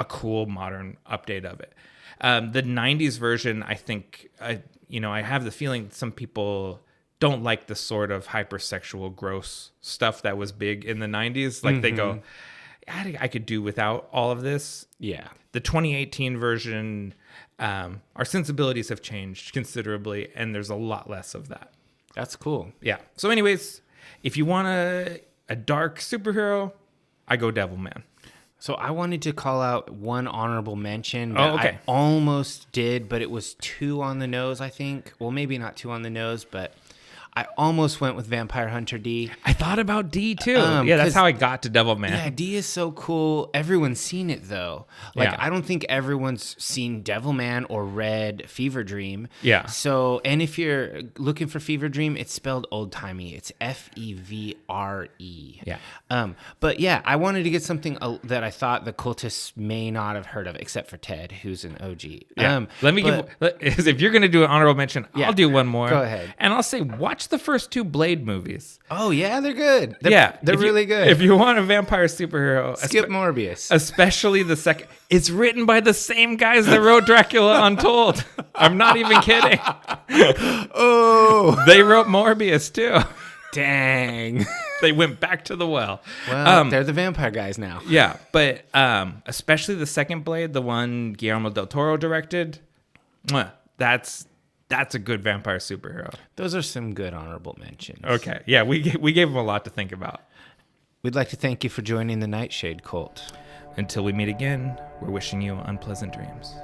cool modern update of it. The 90s version, I think, I have the feeling some people don't like the sort of hypersexual, gross stuff that was big in the 90s. Like they go, I could do without all of this. Yeah. The 2018 version... our sensibilities have changed considerably, and there's a lot less of that. That's cool. Yeah. So anyways, if you want a dark superhero, I go Devilman. So I wanted to call out one honorable mention that I almost did, but it was too on the nose, I think. Well, maybe not too on the nose, but I almost went with Vampire Hunter D. I thought about D too. Yeah, that's how I got to Devilman. Yeah, D is so cool. Everyone's seen it though. Like I don't think everyone's seen Devilman or read Fever Dream. Yeah. So, and if you're looking for Fever Dream, it's spelled old timey. It's Fevre. Yeah. But yeah, I wanted to get something that I thought the cultists may not have heard of, except for Ted, who's an OG. Yeah. If you're going to do an honorable mention, I'll do one more. Go ahead. And I'll say, watch the first two Blade movies. Oh yeah, they're good. They're really good. If you want a vampire superhero, skip Morbius. Especially the second. It's written by the same guys that wrote Dracula Untold. I'm not even kidding. Oh, they wrote Morbius too. Dang. They went back to the well. Well, they're the vampire guys now. Yeah, but especially the second Blade, the one Guillermo del Toro directed. That's a good vampire superhero. Those are some good honorable mentions. Okay. Yeah, we gave him a lot to think about. We'd like to thank you for joining the Nightshade Cult. Until we meet again, we're wishing you unpleasant dreams.